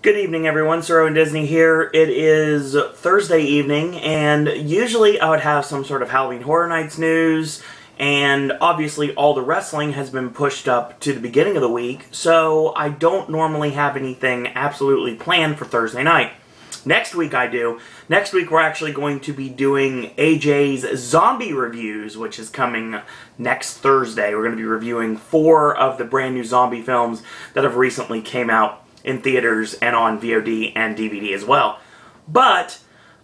Good evening, everyone. Sir and Disney here. It is Thursday evening, and usually I would have some sort of Halloween Horror Nights news, and obviously all the wrestling has been pushed up to the beginning of the week, so I don't normally have anything absolutely planned for Thursday night. Next week I do. Next week we're actually going to be doing AJ's zombie reviews, which is coming next Thursday. We're going to be reviewing 4 of the brand new zombie films that have recently came out in theaters and on VOD and DVD as well. But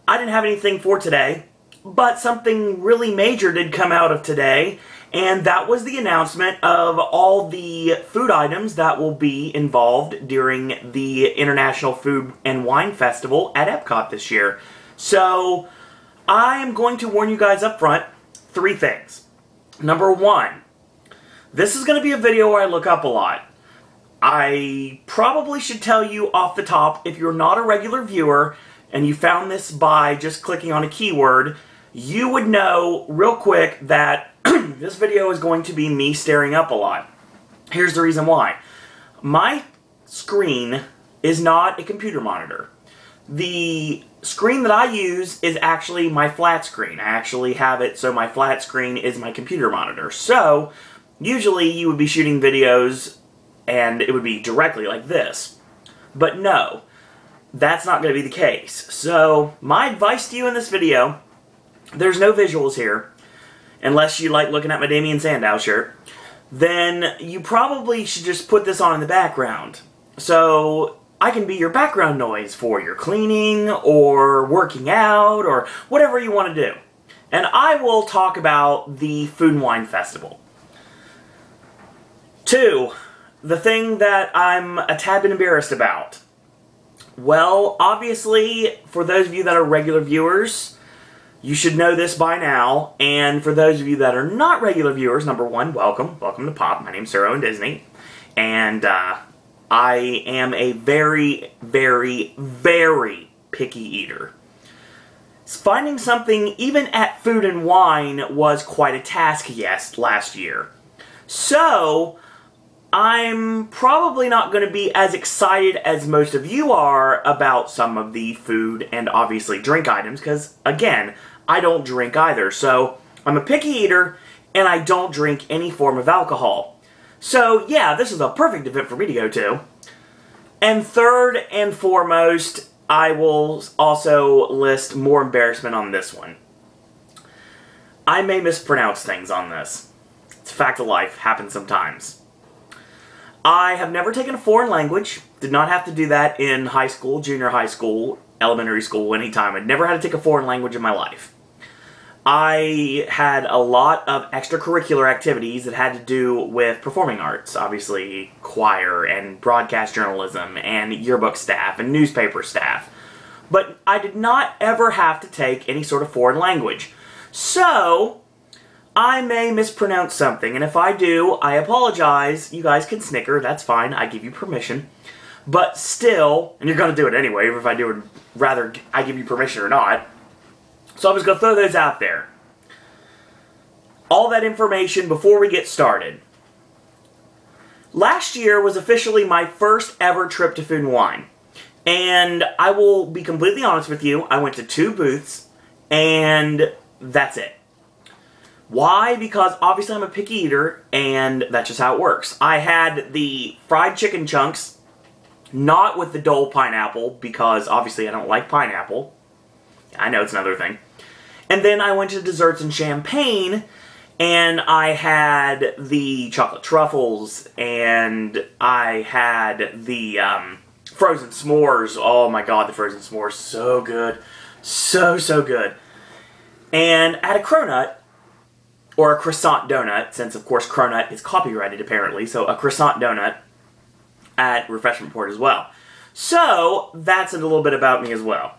I didn't have anything for today, but something really major did come out of today, and that was the announcement of all the food items that will be involved during the International Food and Wine Festival at Epcot this year. So I am going to warn you guys up front 3 things. Number 1, this is going to be a video where I look up a lot. I probably should tell you off the top, if you're not a regular viewer and you found this by just clicking on a keyword, you would know real quick that this video is going to be me staring up a lot. Here's the reason why. My screen is not a computer monitor. The screen that I use is actually my flat screen. I actually have it so my flat screen is my computer monitor. So, usually you would be shooting videos and it would be directly like this. But no, that's not going to be the case. So, my advice to you in this video, there's no visuals here, unless you like looking at my Damien Sandow shirt, then you probably should just put this on in the background. So, I can be your background noise for your cleaning, or working out, or whatever you want to do. And I will talk about the Food and Wine Festival. 2. The thing that I'm a tad bit embarrassed about. Well, obviously, for those of you that are regular viewers, you should know this by now. And for those of you that are not regular viewers, number 1, welcome. Welcome to Pop. My name's Sir Owen Disney. And I am a very, very, very picky eater. Finding something, even at Food and Wine, was quite a task, last year. So I'm probably not going to be as excited as most of you are about some of the food and obviously drink items, because, again, I don't drink either. So I'm a picky eater, and I don't drink any form of alcohol. So, yeah, this is a perfect event for me to go to. And third and foremost, I will also list more embarrassment on this one. I may mispronounce things on this. It's a fact of life. Happens sometimes. I have never taken a foreign language. Did not have to do that in high school, junior high school, elementary school, anytime. I'd never had to take a foreign language in my life. I had a lot of extracurricular activities that had to do with performing arts. Obviously, choir and broadcast journalism and yearbook staff and newspaper staff. But I did not ever have to take any sort of foreign language. So I may mispronounce something, and if I do, I apologize. You guys can snicker, that's fine, I give you permission. But still, and you're going to do it anyway, if I do it, rather I give you permission or not. So I'm just going to throw those out there. All that information before we get started. Last year was officially my first ever trip to Food and Wine. And I will be completely honest with you, I went to 2 booths, and that's it. Why? Because obviously I'm a picky eater, and that's just how it works. I had the fried chicken chunks, not with the Dole pineapple, because obviously I don't like pineapple. I know it's another thing. And then I went to desserts and champagne, and I had the chocolate truffles, and I had the frozen s'mores. Oh my god, the frozen s'mores, so good. So, so good. And I had a cronut, or a croissant donut, since of course cronut is copyrighted apparently, so a croissant donut at Refreshment Port as well. So, that's a little bit about me as well.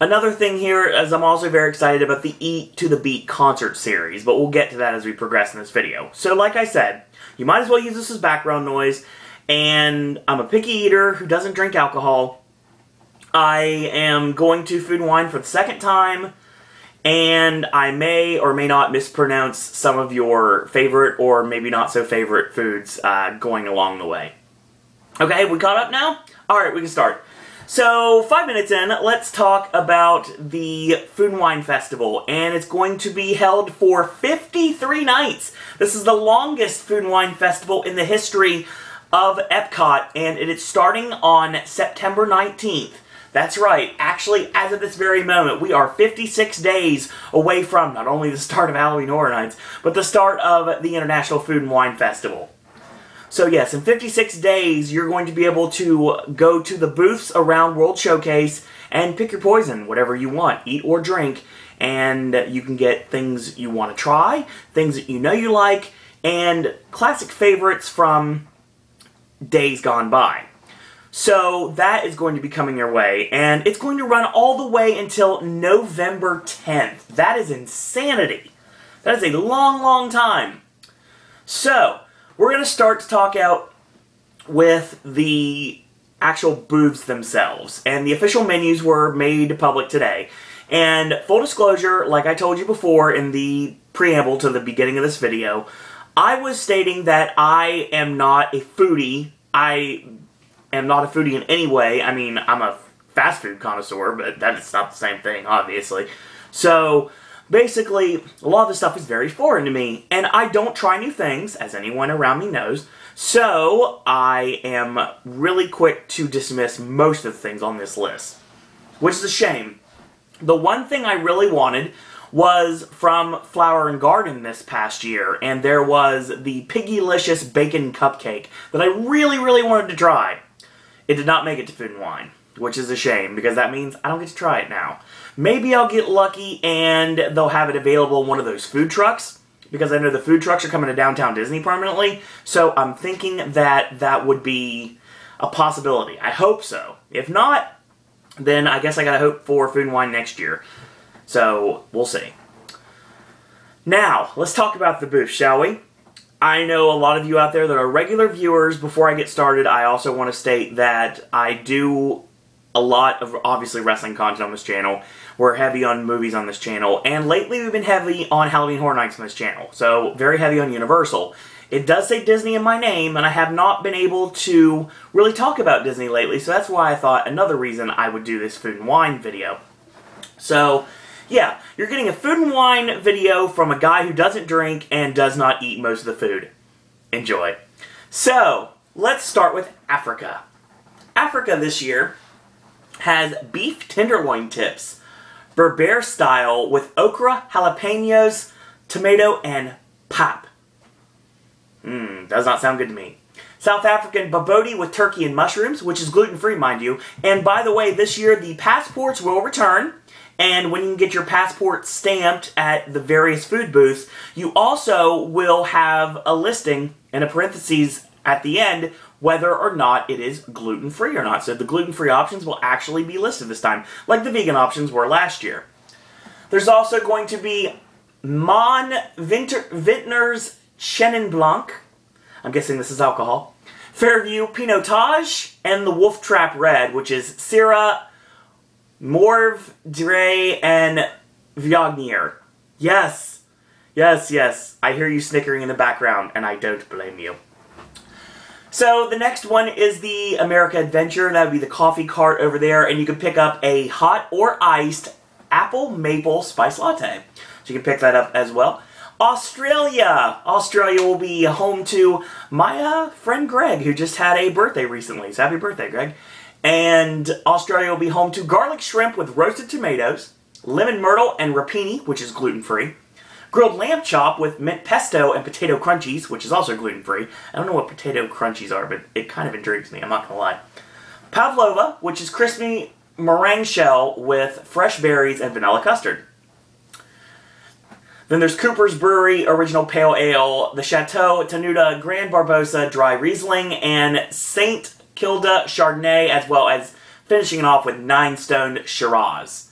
Another thing here is I'm also very excited about the Eat to the Beat concert series, but we'll get to that as we progress in this video. So like I said, you might as well use this as background noise, and I'm a picky eater who doesn't drink alcohol. I am going to Food and Wine for the 2nd time, and I may or may not mispronounce some of your favorite or maybe not so favorite foods going along the way. Okay, we caught up now? Alright, we can start. So, 5 minutes in, let's talk about the Food and Wine Festival, and it's going to be held for 53 nights. This is the longest Food and Wine Festival in the history of Epcot, and it is starting on September 19th. That's right, actually, as of this very moment, we are 56 days away from not only the start of Halloween Horror Nights, but the start of the International Food and Wine Festival. So yes, in 56 days, you're going to be able to go to the booths around World Showcase and pick your poison, whatever you want, eat or drink, and you can get things you want to try, things that you know you like, and classic favorites from days gone by. So that is going to be coming your way, and it's going to run all the way until November 10th. That is insanity. That is a long, long time. So, we're going to start to talk out with the actual booths themselves, and the official menus were made public today. And full disclosure, like I told you before in the preamble to the beginning of this video, I was stating that I am not a foodie. I am not a foodie in any way. I mean, I'm a fast food connoisseur, but that's not the same thing, obviously. So, basically, a lot of this stuff is very foreign to me, and I don't try new things, as anyone around me knows, so I am really quick to dismiss most of the things on this list, which is a shame. The one thing I really wanted was from Flower and Garden this past year, and there was the Piggylicious Bacon Cupcake that I really, really wanted to try. It did not make it to Food and Wine, which is a shame, because that means I don't get to try it now. Maybe I'll get lucky and they'll have it available in one of those food trucks, because I know the food trucks are coming to Downtown Disney permanently, so I'm thinking that that would be a possibility. I hope so. If not, then I guess I gotta hope for Food and Wine next year. So, we'll see. Now, let's talk about the booth, shall we? I know a lot of you out there that are regular viewers. Before I get started, I also want to state that I do a lot of, obviously, wrestling content on this channel. We're heavy on movies on this channel, and lately we've been heavy on Halloween Horror Nights on this channel, so very heavy on Universal. It does say Disney in my name, and I have not been able to really talk about Disney lately, so that's why I thought another reason I would do this Food and Wine video. So, yeah, you're getting a Food and Wine video from a guy who doesn't drink and does not eat most of the food. Enjoy. So, let's start with Africa. Africa this year has beef tenderloin tips, Berber style, with okra, jalapenos, tomato, and pap. Does not sound good to me. South African babodi with turkey and mushrooms, which is gluten-free, mind you. And by the way, this year the passports will return, and when you get your passport stamped at the various food booths, you also will have a listing and a parentheses at the end whether or not it is gluten-free or not. So the gluten-free options will actually be listed this time, like the vegan options were last year. There's also going to be Mon Vintner's Chenin Blanc. I'm guessing this is alcohol. Fairview Pinotage, and the Wolf Trap Red, which is Syrah, Morve, Dre, and Viognier. Yes. Yes, yes. I hear you snickering in the background, and I don't blame you. So, the next one is the America Adventure. That would be the coffee cart over there, and you can pick up a hot or iced apple maple spice latte. So you can pick that up as well. Australia! Australia will be home to my friend Greg, who just had a birthday recently. So happy birthday, Greg. And Australia will be home to garlic shrimp with roasted tomatoes, lemon myrtle and rapini, which is gluten-free, grilled lamb chop with mint pesto and potato crunchies, which is also gluten-free. I don't know what potato crunchies are, but it kind of intrigues me, I'm not going to lie. Pavlova, which is crispy meringue shell with fresh berries and vanilla custard. Then there's Cooper's Brewery Original Pale Ale, the Chateau Tenuta Grand Barbosa Dry Riesling, and St. Kilda Chardonnay, as well as finishing it off with Nine Stone Shiraz.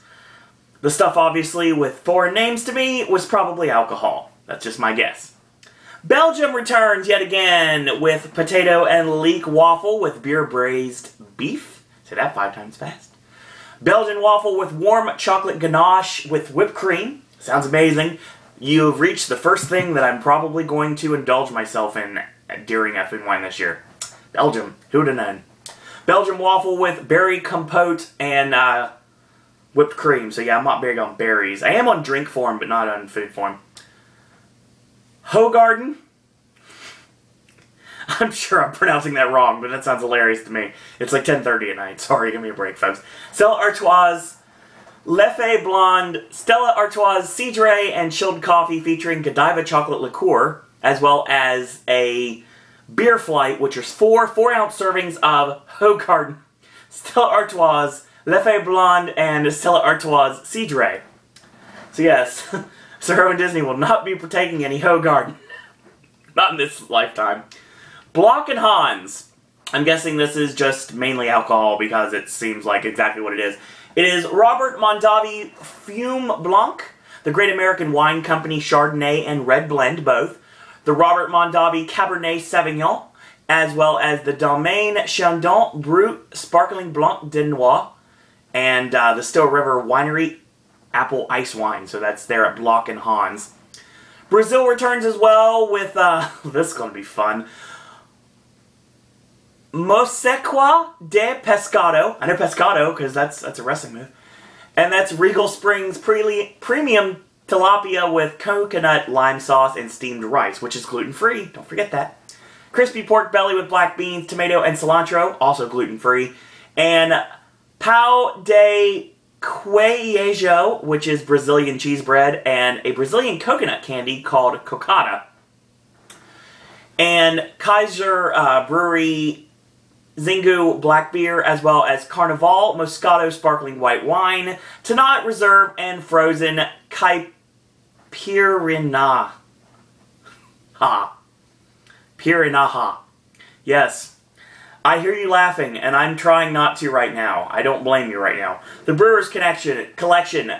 The stuff, obviously, with foreign names to me, was probably alcohol. That's just my guess. Belgium returns yet again with potato and leek waffle with beer braised beef. Say that 5 times fast. Belgian waffle with warm chocolate ganache with whipped cream. Sounds amazing. You've reached the first thing that I'm probably going to indulge myself in during Food and Wine this year. Belgium. Who would have known? Belgian waffle with berry compote and whipped cream. So yeah, I'm not big on berries. I am on drink form, but not on food form. Hoegaarden. I'm sure I'm pronouncing that wrong, but that sounds hilarious to me. It's like 10:30 at night. Sorry, give me a break, folks. Stella Artois, Leffe Blonde, Stella Artois Cidre and chilled coffee featuring Godiva chocolate liqueur, as well as a beer flight, which is 4 4-ounce servings of Hoegaarden, Stella Artois, Leffe Blonde, and Stella Artois Cidre. So yes, Sir Owen Disney will not be partaking any Hoegaarden. Not in this lifetime. Block and Hans. I'm guessing this is just mainly alcohol because it seems like exactly what it is. It is Robert Mondavi Fume Blanc, the Great American Wine Company Chardonnay and Red Blend, both. The Robert Mondavi Cabernet Sauvignon, as well as the Domaine Chandon Brut Sparkling Blanc de Noix, and the Still River Winery Apple Ice Wine. So that's there at Block and Hans. Brazil returns as well with, this is going to be fun, Mosequa de Pescado. I know Pescado because that's a wrestling move. And that's Regal Springs Premium Tilapia with coconut lime sauce and steamed rice, which is gluten-free. Don't forget that. Crispy pork belly with black beans, tomato, and cilantro, also gluten-free. And Pão de Queijo, which is Brazilian cheese bread, and a Brazilian coconut candy called cocada. And Kaiser Brewery Zingu Black Beer, as well as Carnival Moscato Sparkling White Wine, Tannat Reserve, and Frozen Caipirinha. Pirinaha. Yes. I hear you laughing, and I'm trying not to right now. I don't blame you right now. The Brewers Collection,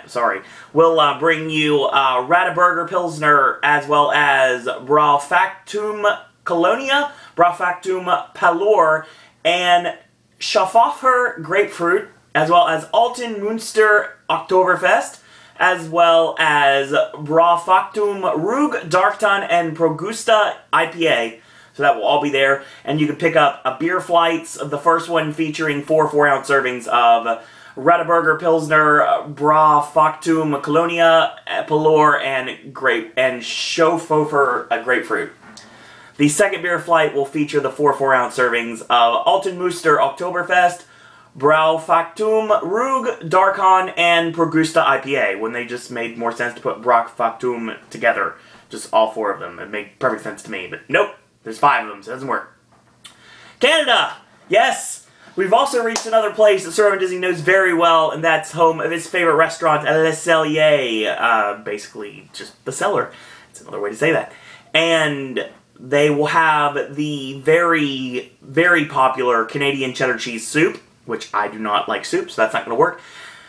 will bring you Radaburger Pilsner, as well as Braufaktum Colonia, Braufaktum Palor, and Schafhofer Grapefruit, as well as Alten Münster Oktoberfest, as well as Braufaktum Rug Darkton and Progusta IPA. So that will all be there, and you can pick up a beer flights, the first one featuring 4 4-ounce servings of Radaburger Pilsner, Braufaktum Colonia, Palor, and Schafhofer Grapefruit. The second beer flight will feature the 4 4-ounce servings of Alten Münster Oktoberfest, Braufaktum Rug Darkon, and Progusta IPA, when they just made more sense to put Braufaktum together. Just all 4 of them. It made perfect sense to me, but nope. There's 5 of them, so it doesn't work. Canada! Yes! We've also reached another place that Sir Owen Disney knows very well, and that's home of his favorite restaurant, Le Cellier. Basically, just the cellar. It's another way to say that. And they will have the very, very popular Canadian cheddar cheese soup, which I do not like soup, so that's not going to work.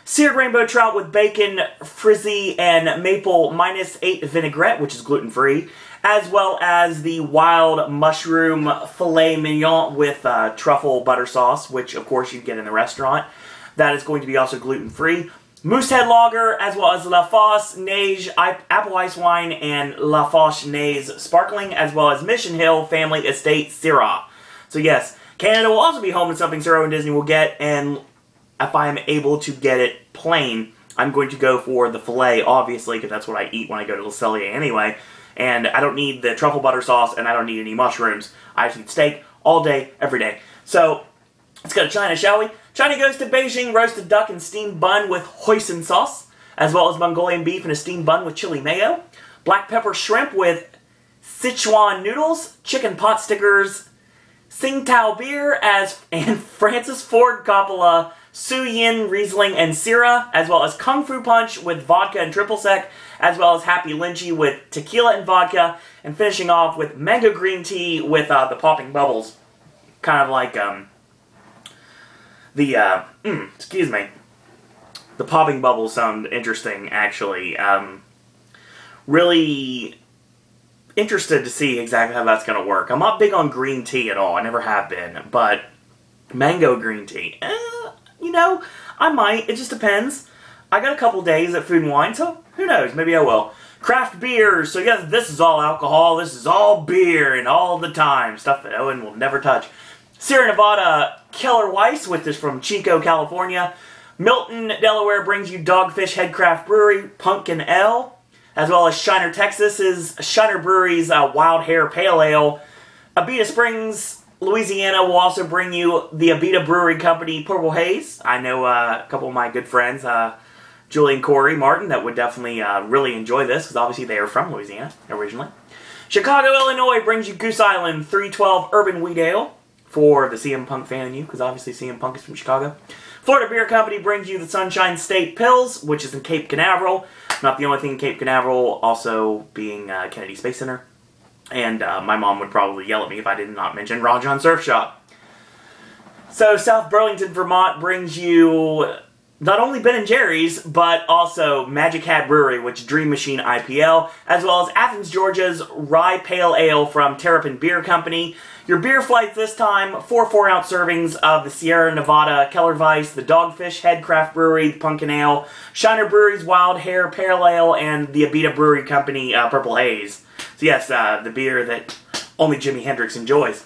Seared rainbow trout with bacon, frizzy, and maple -8 vinaigrette, which is gluten-free, as well as the wild mushroom filet mignon with truffle butter sauce, which of course you get in the restaurant. That is going to be also gluten-free. Moosehead Lager, as well as La Fosse Neige Apple Ice Wine and La Fosse Neige Sparkling, as well as Mission Hill Family Estate Syrah. So yes, Canada will also be home to something Sir Owen Disney will get, and if I am able to get it plain, I'm going to go for the filet, obviously, because that's what I eat when I go to Le Cellier anyway. And I don't need the truffle butter sauce, and I don't need any mushrooms. I just need steak all day, every day. So, let's go to China, shall we? China goes to Beijing, roasted duck and steamed bun with hoisin sauce, as well as Mongolian beef and a steamed bun with chili mayo, black pepper shrimp with Sichuan noodles, chicken pot stickers, Tsingtao beer, and Francis Ford Coppola Su Yin Riesling and Syrah, as well as Kung Fu Punch with vodka and triple sec, as well as Happy Lynchy with tequila and vodka, and finishing off with mango green tea with the popping bubbles. Kind of like, excuse me. The popping bubbles sound interesting, actually. Really interested to see exactly how that's going to work. I'm not big on green tea at all. I never have been. But mango green tea, you know, I might. It just depends. I got a couple days at Food and Wine, so who knows? Maybe I will. Craft beers. So yes, this is all alcohol. This is all beer and all the time. Stuff that Owen will never touch. Sierra Nevada Keller Weiss, which is from Chico, California. Milton, Delaware brings you Dogfish Headcraft Brewery Pumpkin Ale, as well as Shiner, Texas's Shiner Brewery's Wild Hair Pale Ale. Abita Springs, Louisiana will also bring you the Abita Brewery Company Purple Haze. I know a couple of my good friends, Julie and Corey Martin, that would definitely really enjoy this, because obviously they are from Louisiana originally. Chicago, Illinois brings you Goose Island 312 Urban Wheat Ale, for the CM Punk fan in you, because obviously CM Punk is from Chicago. Florida Beer Company brings you the Sunshine State Pils, which is in Cape Canaveral. Not the only thing in Cape Canaveral, also being Kennedy Space Center. And my mom would probably yell at me if I did not mention Ron John Surf Shop. So South Burlington, Vermont brings you not only Ben & Jerry's, but also Magic Hat Brewery, which Dream Machine IPL, as well as Athens, Georgia's Rye Pale Ale from Terrapin Beer Company. Your beer flights this time, 4 4-ounce servings of the Sierra Nevada Keller Weiss, the Dogfish Headcraft Brewery, the Pumpkin Ale, Shiner Brewery's Wild Hair Pale Ale, and the Abita Brewery Company Purple Haze. So yes, the beer that only Jimi Hendrix enjoys.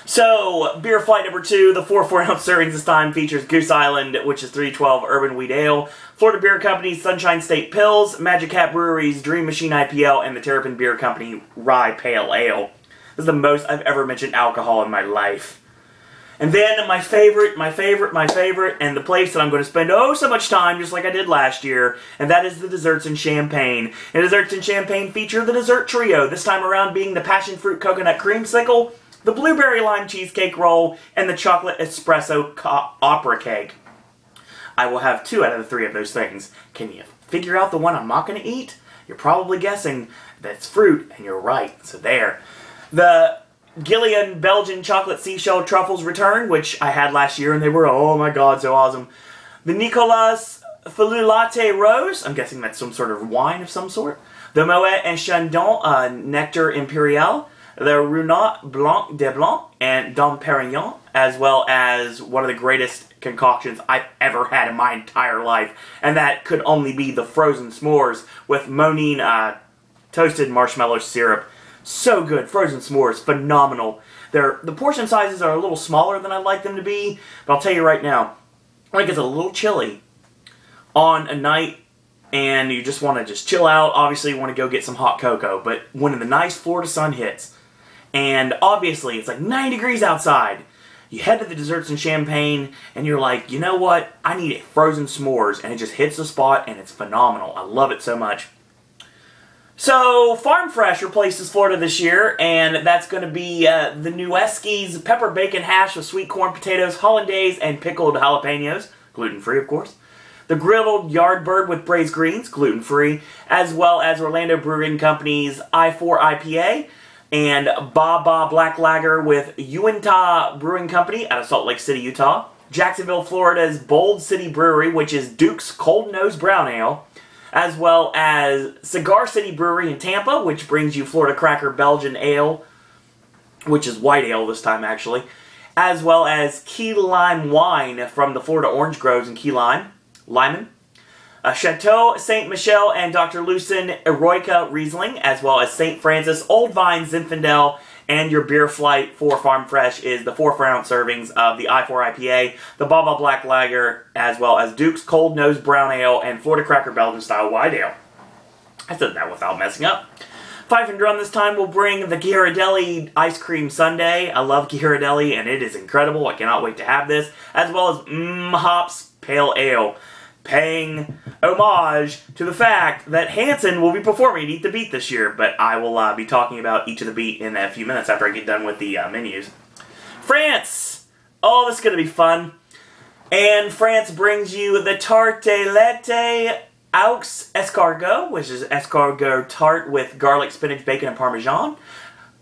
So, beer flight number 2, the 4 4-ounce servings this time features Goose Island, which is 312 Urban Wheat Ale, Florida Beer Company's Sunshine State Pils, Magic Hat Brewery's Dream Machine IPL, and the Terrapin Beer Company Rye Pale Ale. This is the most I've ever mentioned alcohol in my life. And then my favorite, and the place that I'm going to spend oh so much time, just like I did last year, and that is the desserts and champagne. And desserts and champagne feature the dessert trio, this time around being the passion fruit coconut creamsicle, the blueberry lime cheesecake roll, and the chocolate espresso opera cake. I will have 2 out of the 3 of those things. Can you figure out the one I'm not going to eat? You're probably guessing that's fruit, and you're right. So there. The Gillian Belgian chocolate seashell truffles return, which I had last year, and they were, oh my god, so awesome. The Nicolas Felu Latte Rose, I'm guessing that's some sort of wine of some sort. The Moet and Chandon Nectar Imperial. The Runat Blanc de Blanc and Dom Perignon, as well as one of the greatest concoctions I've ever had in my entire life, and that could only be the frozen s'mores with Monine toasted marshmallow syrup. So good. Frozen s'mores, phenomenal. The portion sizes are a little smaller than I'd like them to be, but I'll tell you right now, I think it's a little chilly on a night and you just want to just chill out. Obviously, you want to go get some hot cocoa, but when the nice Florida sun hits, and obviously it's like 90 degrees outside, you head to the desserts and champagne, and you're like, you know what? I need frozen s'mores, and it just hits the spot, and it's phenomenal. I love it so much. So, Farm Fresh replaces Florida this year, and that's going to be the Nuesky's pepper bacon hash with sweet corn, potatoes, hollandaise, and pickled jalapenos. Gluten-free, of course. The Grilled Yardbird with braised greens, gluten-free, as well as Orlando Brewing Company's I4 IPA, and Ba Black Lager with Uinta Brewing Company out of Salt Lake City, Utah. Jacksonville, Florida's Bold City Brewery, which is Duke's Cold Nose Brown Ale, as well as Cigar City Brewery in Tampa, which brings you Florida Cracker Belgian Ale, which is white ale this time actually, as well as Key Lime Wine from the Florida Orange Groves in Key Lyman. Chateau St. Michel and Dr. Lucen Eroica Riesling, as well as St. Francis Old Vine Zinfandel, and your beer flight for Farm Fresh is the 4 4-ounce servings of the I4 IPA, the Baba Black Lager, as well as Duke's Cold Nose Brown Ale and Florida Cracker Belgian Style White Ale. I said that without messing up. Fife and Drum this time will bring the Ghirardelli Ice Cream Sundae. I love Ghirardelli and it is incredible. I cannot wait to have this. As well as Hops Pale Ale, paying homage to the fact that Hanson will be performing at Eat the Beat this year, but I will be talking about Eat to the Beat in a few minutes after I get done with the menus. France! Oh, this is going to be fun. And France brings you the Tartelette Aux Escargot, which is escargot tart with garlic, spinach, bacon, and parmesan.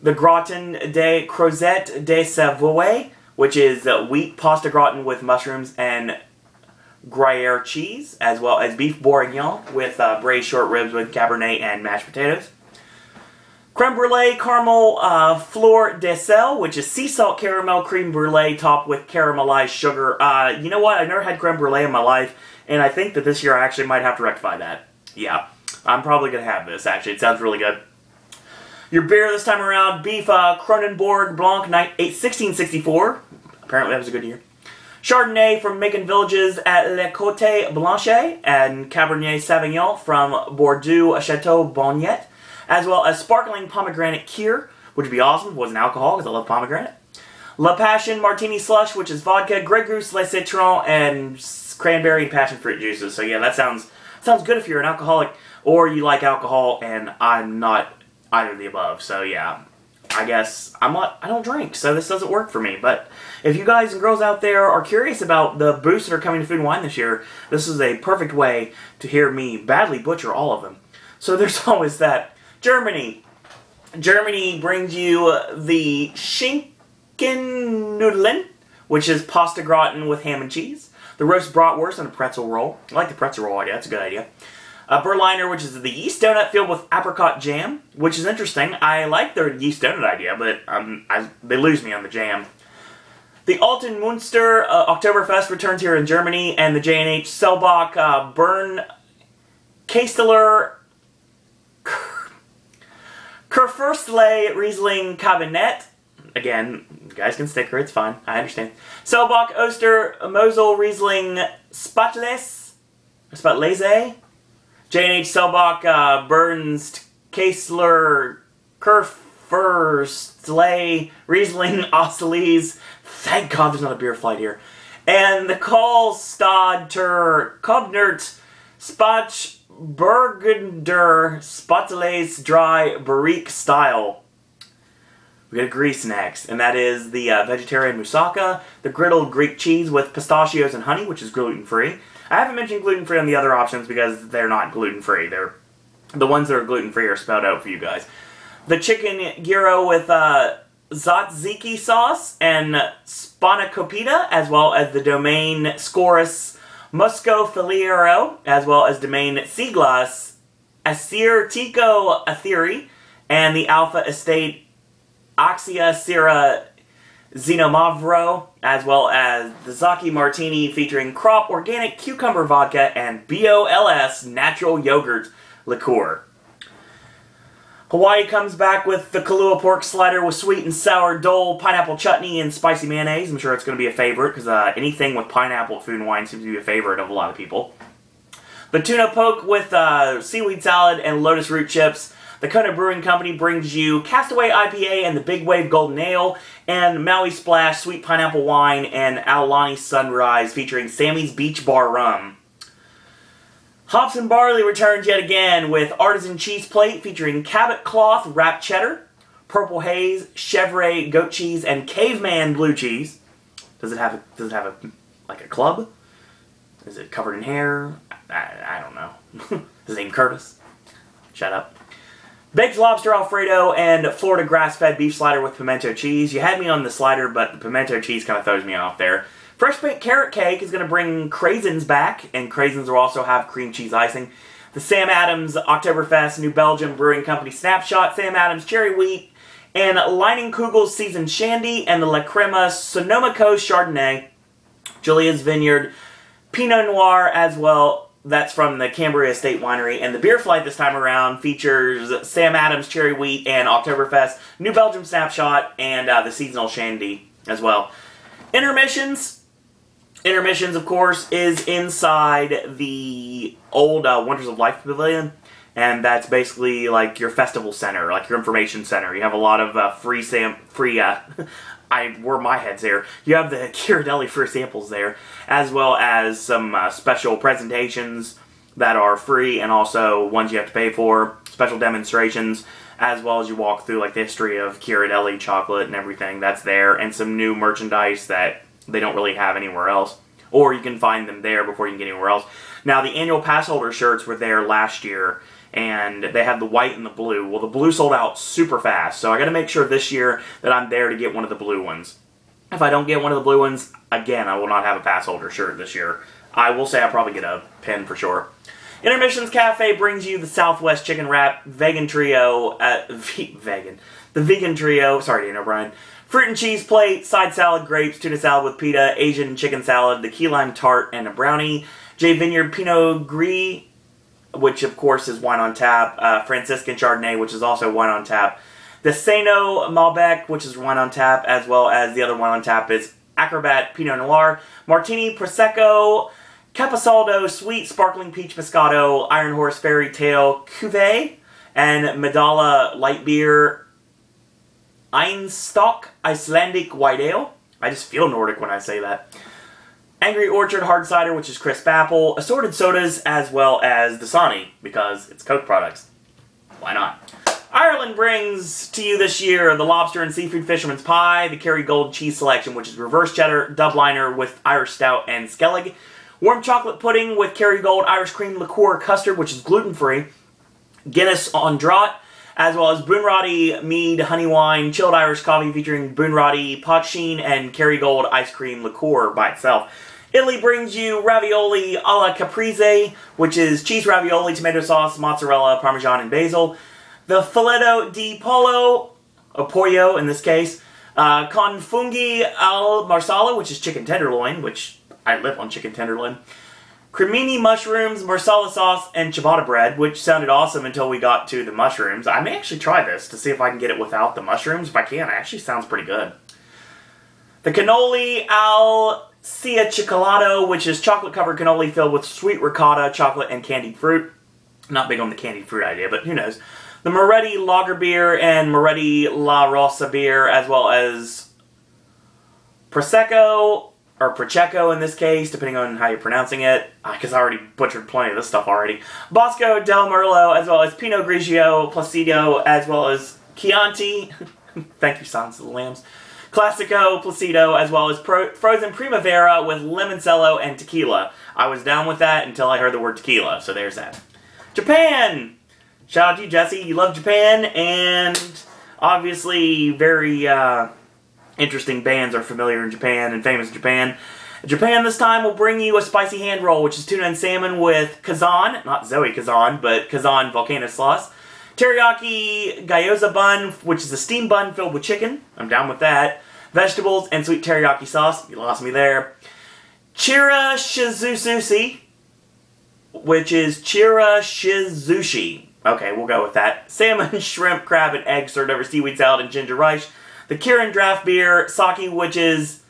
The Gratin de Crozette de Savoie, which is wheat pasta gratin with mushrooms and Gruyere cheese, as well as beef bourguignon with braised short ribs with Cabernet and mashed potatoes. Creme brulee caramel fleur de sel, which is sea salt caramel cream brulee topped with caramelized sugar. You know what? I've never had creme brulee in my life, and I think that this year I actually might have to rectify that. Yeah, I'm probably going to have this, actually. It sounds really good. Your beer this time around, beef Kronenbourg Blanc 1664. apparently that was a good year. Chardonnay from Macon Villages at Le Côte Blanchet, and Cabernet Sauvignon from Bordeaux Chateau Bonnet, as well as sparkling pomegranate Kir, which would be awesome if it wasn't alcohol, because I love pomegranate. La Passion Martini Slush, which is vodka, Grey Goose, Le Citron, and cranberry and passion fruit juices. So yeah, that sounds good if you're an alcoholic, or you like alcohol, and I'm not either of the above. So yeah, I guess I don't drink, so this doesn't work for me. But if you guys and girls out there are curious about the booths that are coming to Food and Wine this year, this is a perfect way to hear me badly butcher all of them. So there's always that. Germany. Germany brings you the Schinkennudeln, which is pasta gratin with ham and cheese. The roast bratwurst and a pretzel roll. I like the pretzel roll idea. That's a good idea. Berliner, which is the yeast donut filled with apricot jam, which is interesting. I like their yeast donut idea, but they lose me on the jam. The Alten Münster Oktoberfest returns here in Germany, and the J&H Selbach Bern Kasteler Kurfürstliche Riesling Kabinett. Again, you guys can sticker, it's fine, I understand. Selbach Oster Mosel Riesling Spatlese. J&H Selbach Bernst Kasteler Kurfürstliche Riesling Austerlitz. Thank God there's not a beer flight here. And the Karlstadter Kobnert Spach Burgunder Spateles Dry Barrique Style. We got Greece next, and that is the vegetarian moussaka, the griddled Greek cheese with pistachios and honey, which is gluten-free. I haven't mentioned gluten-free on the other options because they're not gluten-free. They're the ones that are gluten-free are spelled out for you guys. The chicken gyro with tzatziki sauce and spanakopita, as well as the Domaine Scorus Musco Filiero, as well as Domaine Siglas Asir Tico Athiri, and the Alpha Estate Axia Sierra Xenomavro, as well as the Zaki Martini featuring crop organic cucumber vodka and BOLS natural yogurt liqueur. Hawaii comes back with the Kahlua pork slider with sweet and sour dole, pineapple chutney, and spicy mayonnaise. I'm sure it's going to be a favorite because anything with pineapple at Food and Wine seems to be a favorite of a lot of people. The tuna poke with seaweed salad and lotus root chips. The Kona Brewing Company brings you Castaway IPA and the Big Wave Golden Ale, and Maui Splash Sweet Pineapple Wine and Aulani Sunrise featuring Sammy's Beach Bar Rum. Hops and Barley returns yet again with Artisan Cheese Plate featuring Cabot Cloth Wrapped Cheddar, Purple Haze, Chevre Goat Cheese, and Caveman Blue Cheese. Does it have like a club? Is it covered in hair? I don't know. His name Curtis? Shut up. Baked Lobster Alfredo and Florida Grass-Fed Beef Slider with Pimento Cheese. You had me on the slider, but the Pimento Cheese kind of throws me off there. Fresh Baked Carrot Cake is going to bring craisins back, and craisins will also have cream cheese icing. The Sam Adams Oktoberfest New Belgium Brewing Company Snapshot, Sam Adams Cherry Wheat, and Leinenkugel's Seasoned Shandy, and the La Crema Sonoma Coast Chardonnay, Julia's Vineyard Pinot Noir as well. That's from the Cambria Estate Winery. And the beer flight this time around features Sam Adams Cherry Wheat and Oktoberfest New Belgium Snapshot, and the Seasonal Shandy as well. Intermissions, of course, is inside the old Wonders of Life Pavilion, and that's basically like your festival center, like your information center. You have a lot of where my head's there. You have the Ghirardelli free samples there, as well as some special presentations that are free, and also ones you have to pay for, special demonstrations, as well as you walk through like the history of Ghirardelli chocolate and everything that's there, and some new merchandise that they don't really have anywhere else. Or you can find them there before you can get anywhere else. Now, the annual pass holder shirts were there last year, and they had the white and the blue. Well, the blue sold out super fast, so I got to make sure this year that I'm there to get one of the blue ones. If I don't get one of the blue ones, again, I will not have a pass holder shirt this year. I will say I'll probably get a pin for sure. Intermissions Cafe brings you the Southwest Chicken Wrap Vegan Trio, the Vegan Trio, sorry Dana O'Brien, Fruit and Cheese Plate, Side Salad, Grapes, Tuna Salad with Pita, Asian Chicken Salad, the Key Lime Tart, and a Brownie, J Vineyard Pinot Gris, which of course is wine on tap, Franciscan Chardonnay, which is also wine on tap, the Seno Malbec, which is wine on tap, as well as the other wine on tap is Acrobat Pinot Noir, Martini Prosecco, Capisaldo Sweet Sparkling Peach Moscato, Iron Horse Fairy Tale Cuvée, and Medalla Light Beer Einstock Icelandic White Ale. I just feel Nordic when I say that. Angry Orchard Hard Cider, which is crisp apple, assorted sodas, as well as Dasani, because it's Coke products. Why not? Ireland brings to you this year the Lobster and Seafood Fisherman's Pie, the Kerrygold Cheese Selection, which is reverse cheddar, Dubliner with Irish Stout and Skellig, warm chocolate pudding with Kerrygold Irish Cream Liqueur Custard, which is gluten-free, Guinness on Draught, as well as Boonroddy Mead Honey Wine, chilled Irish coffee featuring Boonroddy Pochine and Kerrygold Ice Cream Liqueur by itself. Italy brings you ravioli alla caprese, which is cheese ravioli, tomato sauce, mozzarella, parmesan, and basil. The Filetto di Pollo, or pollo in this case, con funghi al marsala, which is chicken tenderloin, which I live on chicken tenderloin. Cremini mushrooms, marsala sauce, and ciabatta bread, which sounded awesome until we got to the mushrooms. I may actually try this to see if I can get it without the mushrooms. If I can, it actually sounds pretty good. The cannoli al cia cioccolato, which is chocolate-covered cannoli filled with sweet ricotta, chocolate, and candied fruit. Not big on the candied fruit idea, but who knows. The Moretti Lager Beer and Moretti La Rosa Beer, as well as Prosecco, or Prosecco in this case, depending on how you're pronouncing it, because I already butchered plenty of this stuff already. Bosco del Merlot, as well as Pinot Grigio, Placido, as well as Chianti. Thank you, Silence of the Lambs. Classico, Placido, as well as Frozen Primavera with Limoncello and Tequila. I was down with that until I heard the word tequila, so there's that. Japan! Shout out to you, Jesse. You love Japan, and obviously very interesting bands are familiar in Japan and famous in Japan. Japan this time will bring you a spicy hand roll, which is tuna and salmon with Kazan, not Zoe Kazan, but Kazan volcano sauce. Teriyaki gyoza bun, which is a steamed bun filled with chicken. I'm down with that. Vegetables and sweet teriyaki sauce. You lost me there. Chira shizushi, which is chira shizushi. Okay, we'll go with that. Salmon, shrimp, crab, and egg served over seaweed salad and ginger rice. The Kirin draft beer, sake, which is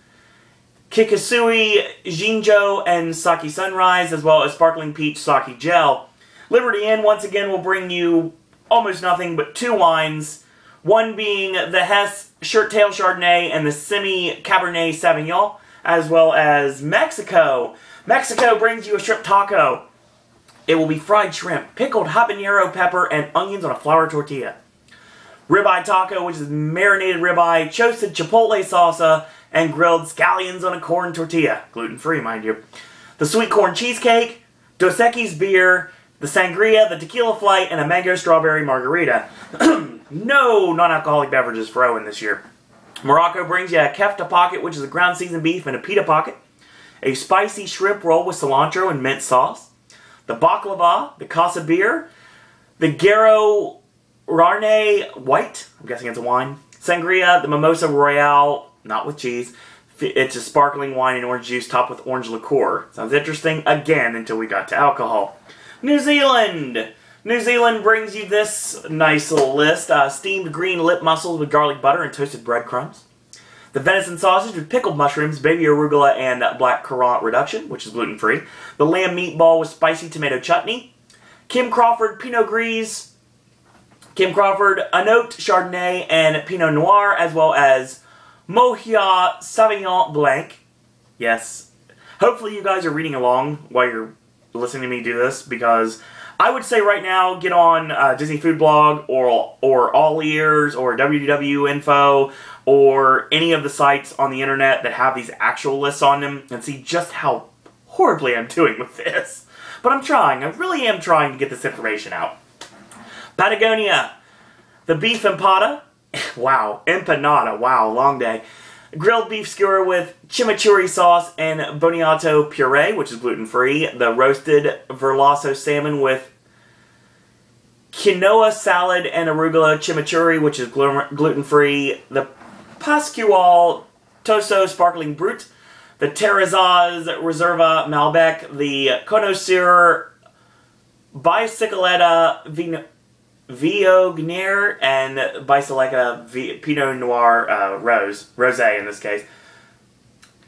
Kikasui, Jinjo, and Sake Sunrise, as well as sparkling peach sake gel. Liberty Inn, once again, will bring you almost nothing but two wines. One being the Hess Shirt Tail Chardonnay and the Semi Cabernet Sauvignon, as well as Mexico. Mexico brings you a shrimp taco. It will be fried shrimp, pickled habanero pepper, and onions on a flour tortilla. Ribeye taco, which is marinated ribeye, toasted chipotle salsa, and grilled scallions on a corn tortilla. Gluten-free, mind you. The sweet corn cheesecake, Dos Equis beer, the sangria, the tequila flight, and a mango strawberry margarita. No non-alcoholic beverages for Owen this year. Morocco brings you a kefta pocket, which is a ground seasoned beef, and a pita pocket. A spicy shrimp roll with cilantro and mint sauce. The baklava, the casa beer, the Garo Rarne White, I'm guessing it's a wine. Sangria, the Mimosa Royale, not with cheese. It's a sparkling wine and orange juice topped with orange liqueur. Sounds interesting, again, until we got to alcohol. New Zealand! New Zealand brings you this nice little list. Steamed green lip mussels with garlic butter and toasted breadcrumbs. The venison sausage with pickled mushrooms, baby arugula, and black currant reduction, which is gluten-free. The lamb meatball with spicy tomato chutney. Kim Crawford Pinot Gris. Kim Crawford Anote Chardonnay and Pinot Noir, as well as Mohia Sauvignon Blanc. Yes. Hopefully you guys are reading along while you're listening to me do this, because I would say right now, get on Disney Food Blog or All Ears or WDW Info or any of the sites on the internet that have these actual lists on them and see just how horribly I'm doing with this. But I'm trying. I really am trying to get this information out. Patagonia. The beef empada. Wow. Empanada. Wow. Long day. Grilled beef skewer with chimichurri sauce and boniato puree, which is gluten-free. The roasted verlasso salmon with quinoa salad and arugula chimichurri, which is gluten-free. The Pascual Toso Sparkling Brut. The Terrazaz Reserva Malbec. The Connoisseur Bicicleta Viognier and Bicicleta Pinot Noir Rosé in this case.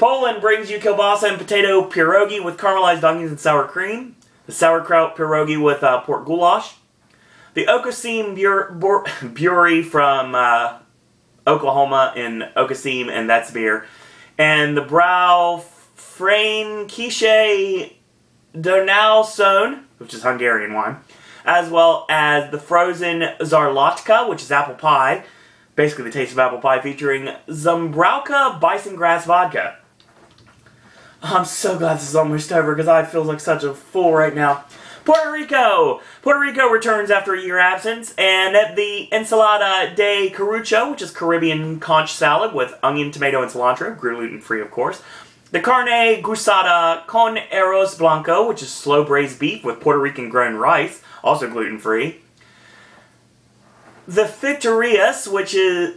Poland brings you kielbasa and potato pierogi with caramelized onions and sour cream. The sauerkraut pierogi with pork goulash. The Okocim Brewery from Oklahoma in Okocim, and that's beer. And the Brau Fränkische Donauson, which is Hungarian wine. As well as the frozen Zarlatka, which is apple pie. Basically the taste of apple pie, featuring Zimbrowka Bison Grass Vodka. I'm so glad this is almost over because I feel like such a fool right now. Puerto Rico! Puerto Rico returns after a year absence, and the Ensalada de Carucho, which is Caribbean conch salad with onion, tomato, and cilantro, gluten-free of course. The Carne Guisada con Arroz Blanco, which is slow-braised beef with Puerto Rican grown rice, also gluten-free. The Friterias, which is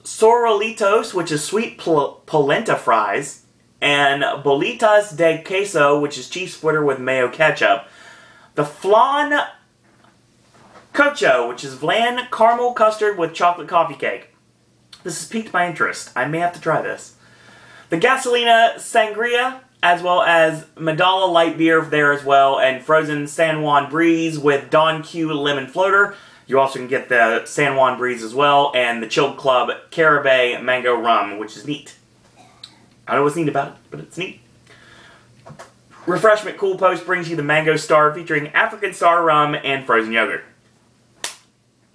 Sorolitos, which is sweet polenta fries. And Bolitas de Queso, which is cheese splitter with mayo ketchup. The Flan Cocho, which is bland caramel custard with chocolate coffee cake. This has piqued my interest. I may have to try this. The Gasolina Sangria, as well as Medalla light beer there as well, and frozen San Juan Breeze with Don Q lemon floater. You also can get the San Juan Breeze as well, and the Chilled Club Caribbean mango rum, which is neat. I don't know what's neat about it, but it's neat. Refreshment Cool Post brings you the Mango Star featuring African Star rum and frozen yogurt.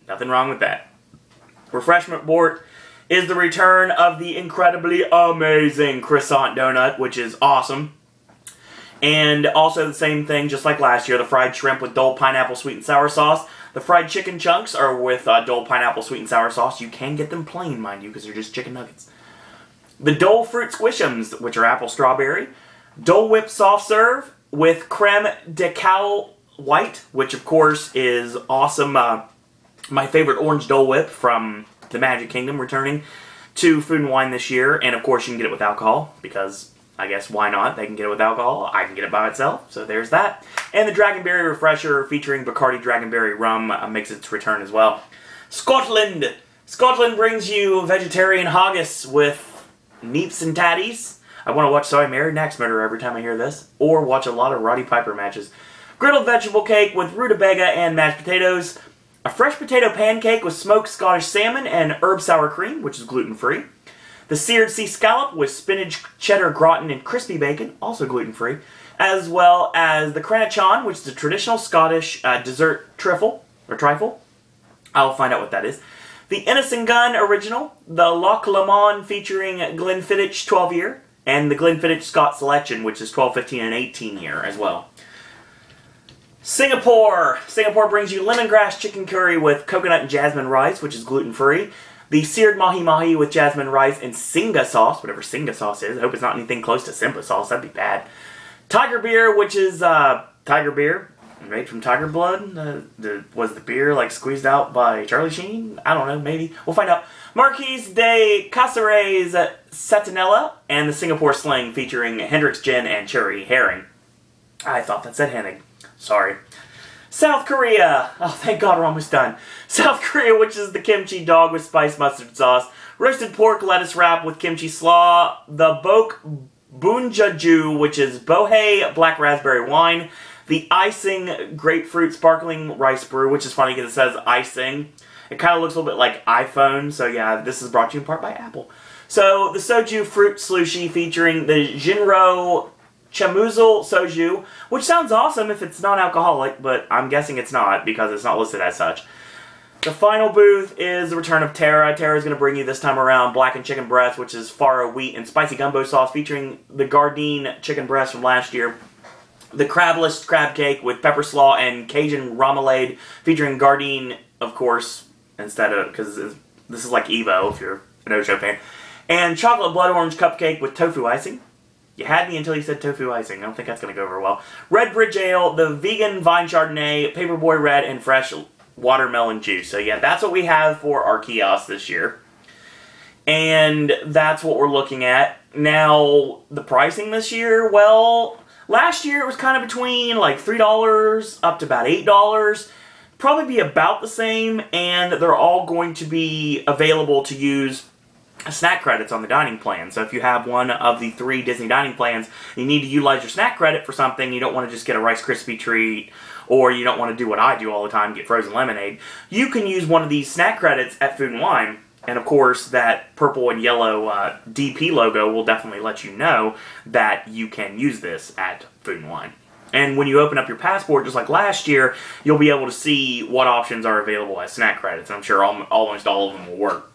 Nothing wrong with that. Refreshment Board is the return of the incredibly amazing croissant donut, which is awesome. And also the same thing, just like last year, the fried shrimp with Dole pineapple sweet and sour sauce. The fried chicken chunks are with Dole pineapple sweet and sour sauce. You can get them plain, mind you, because they're just chicken nuggets. The Dole Fruit Squish'ems, which are apple strawberry. Dole Whip Soft Serve with creme de cow white, which of course is awesome. My favorite orange Dole Whip from the Magic Kingdom returning to Food and Wine this year. And of course you can get it with alcohol, because I guess why not? They can get it with alcohol. I can get it by itself, so there's that. And the Dragonberry Refresher featuring Bacardi Dragonberry Rum makes its return as well. Scotland! Scotland brings you vegetarian haggis with neeps and tatties. I want to watch So I Married an Axe Murderer every time I hear this, or watch a lot of Roddy Piper matches. Griddled vegetable cake with rutabaga and mashed potatoes. A fresh potato pancake with smoked Scottish salmon and herb sour cream, which is gluten-free. The seared sea scallop with spinach, cheddar, gratin, and crispy bacon, also gluten-free. As well as the cranachan, which is a traditional Scottish dessert trifle. I'll find out what that is. The Enniskillen Original, the Loch Lomond featuring Glenfiddich 12-year, and the Glenfiddich Scott Selection, which is 12, 15, and 18-year as well. Singapore! Singapore brings you lemongrass chicken curry with coconut and jasmine rice, which is gluten-free. The seared mahi-mahi with jasmine rice and singa sauce, whatever singa sauce is. I hope it's not anything close to simpa sauce, that'd be bad. Tiger beer, which is tiger beer. Made from tiger blood? Was the beer like squeezed out by Charlie Sheen? I don't know, maybe. We'll find out. Marquise de Caceres Satinella and the Singapore Sling featuring Hendrick's Gin and Cherry Herring. I thought that said Hennig. Sorry. South Korea. Oh, thank God we're almost done. South Korea, which is the kimchi dog with spiced mustard sauce. Roasted pork lettuce wrap with kimchi slaw. The Bok Bunjaju, which is bohei black raspberry wine. The Icing Grapefruit Sparkling Rice Brew, which is funny because it says icing. It kind of looks a little bit like iPhone, so yeah, this is brought to you in part by Apple. So, the Soju Fruit Slushie featuring the Jinro Chamuzal Soju, which sounds awesome if it's non-alcoholic, but I'm guessing it's not because it's not listed as such. The final booth is the return of Terra. Terra is going to bring you this time around blackened chicken breast, which is farro wheat and spicy gumbo sauce featuring the Gardein chicken breast from last year. The crabless crab cake with pepper slaw and Cajun remoulade featuring Gardein, of course, instead of, because this is like Evo if you're an Ocho fan. And chocolate blood orange cupcake with tofu icing. You had me until you said tofu icing. I don't think that's going to go over well. Red Bridge Ale, the vegan vine Chardonnay, Paperboy Red, and fresh watermelon juice. So yeah, that's what we have for our kiosk this year. And that's what we're looking at. Now, the pricing this year, well, last year it was kind of between like $3 up to about $8. Probably be about the same, and they're all going to be available to use snack credits on the dining plan. So if you have one of the 3 Disney dining plans, you need to utilize your snack credit for something, you don't want to just get a Rice Krispie treat, or you don't want to do what I do all the time, get frozen lemonade, you can use one of these snack credits at Food and Wine. And of course, that purple and yellow DP logo will definitely let you know that you can use this at Food and Wine. And when you open up your passport, just like last year, you'll be able to see what options are available as snack credits. I'm sure almost all of them will work.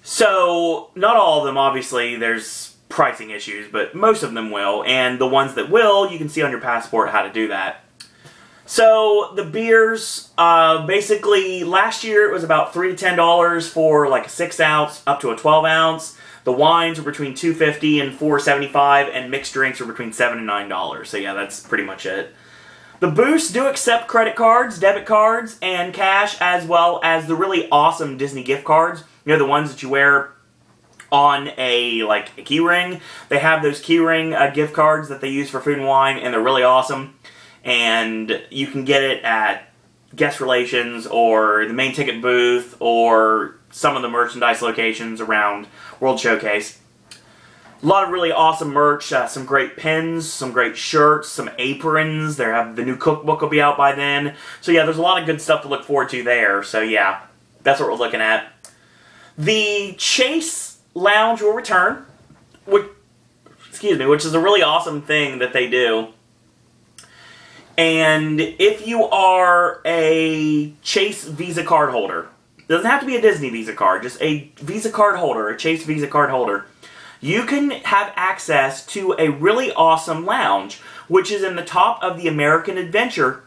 So, not all of them, obviously, there's pricing issues, but most of them will. And the ones that will, you can see on your passport how to do that. So, the beers, basically, last year it was about $3 to $10 for like a 6-ounce up to a 12-ounce. The wines were between $2.50 and $4.75, and mixed drinks were between $7 and $9. So yeah, that's pretty much it. The booths do accept credit cards, debit cards, and cash, as well as the really awesome Disney gift cards. You know, the ones that you wear on a key ring. They have those key ring gift cards that they use for Food and Wine, and they're really awesome. And you can get it at Guest Relations or the main ticket booth or some of the merchandise locations around World Showcase. A lot of really awesome merch, some great pins, some great shirts, some aprons. The new cookbook will be out by then. So yeah, there's a lot of good stuff to look forward to there. So yeah, that's what we're looking at. The Chase Lounge will return, which is a really awesome thing that they do. And if you are a Chase Visa card holder, it doesn't have to be a Disney Visa card, just a Visa card holder, a Chase Visa card holder, you can have access to a really awesome lounge, which is in the top of the American Adventure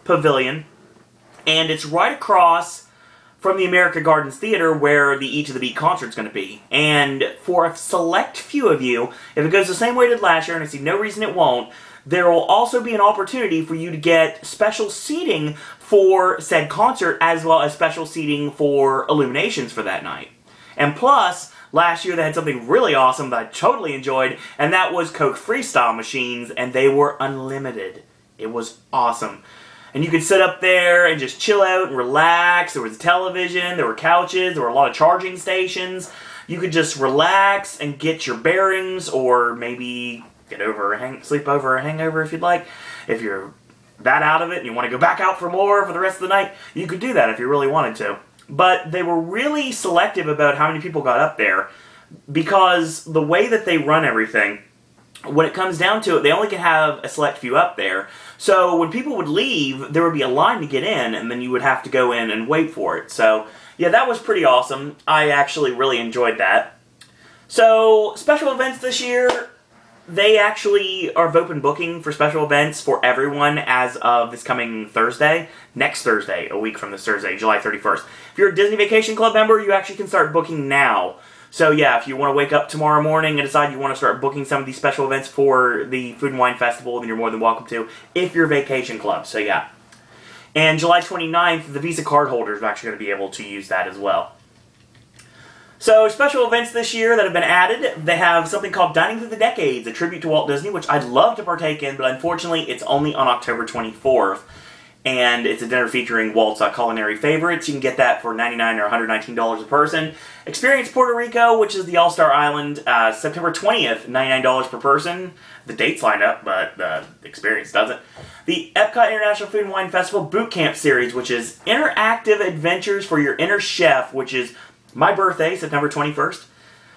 Pavilion, and it's right across from the America Gardens Theater where the Eat to the Beat concert is going to be. And for a select few of you, if it goes the same way it did last year, and I see no reason it won't, there will also be an opportunity for you to get special seating for said concert, as well as special seating for illuminations for that night. And plus, last year they had something really awesome that I totally enjoyed, and that was Coke Freestyle machines, and they were unlimited. It was awesome. And you could sit up there and just chill out and relax. There was a television, there were couches, there were a lot of charging stations. You could just relax and get your bearings, or maybe sleep over a hangover if you'd like. If you're that out of it and you want to go back out for more for the rest of the night, you could do that if you really wanted to. But they were really selective about how many people got up there, because the way that they run everything, when it comes down to it, they only can have a select few up there. So when people would leave, there would be a line to get in, and then you would have to go in and wait for it. So yeah, that was pretty awesome. I actually really enjoyed that. So special events this year, they actually are open booking for special events for everyone as of this coming Thursday. Next Thursday, a week from this Thursday, July 31st. If you're a Disney Vacation Club member, you actually can start booking now. So yeah, if you want to wake up tomorrow morning and decide you want to start booking some of these special events for the Food and Wine Festival, then you're more than welcome to, if you're a Vacation Club. So yeah. And July 29th, the Visa card holders are actually going to be able to use that as well. So, special events this year that have been added, they have something called Dining Through the Decades, a tribute to Walt Disney, which I'd love to partake in, but unfortunately it's only on October 24th. And it's a dinner featuring Walt's culinary favorites. You can get that for $99 or $119 a person. Experience Puerto Rico, which is the All-Star Island, September 20th, $99 per person. The dates line up, but the experience doesn't. The Epcot International Food and Wine Festival Boot Camp Series, which is interactive adventures for your inner chef, which is my birthday, September 21st.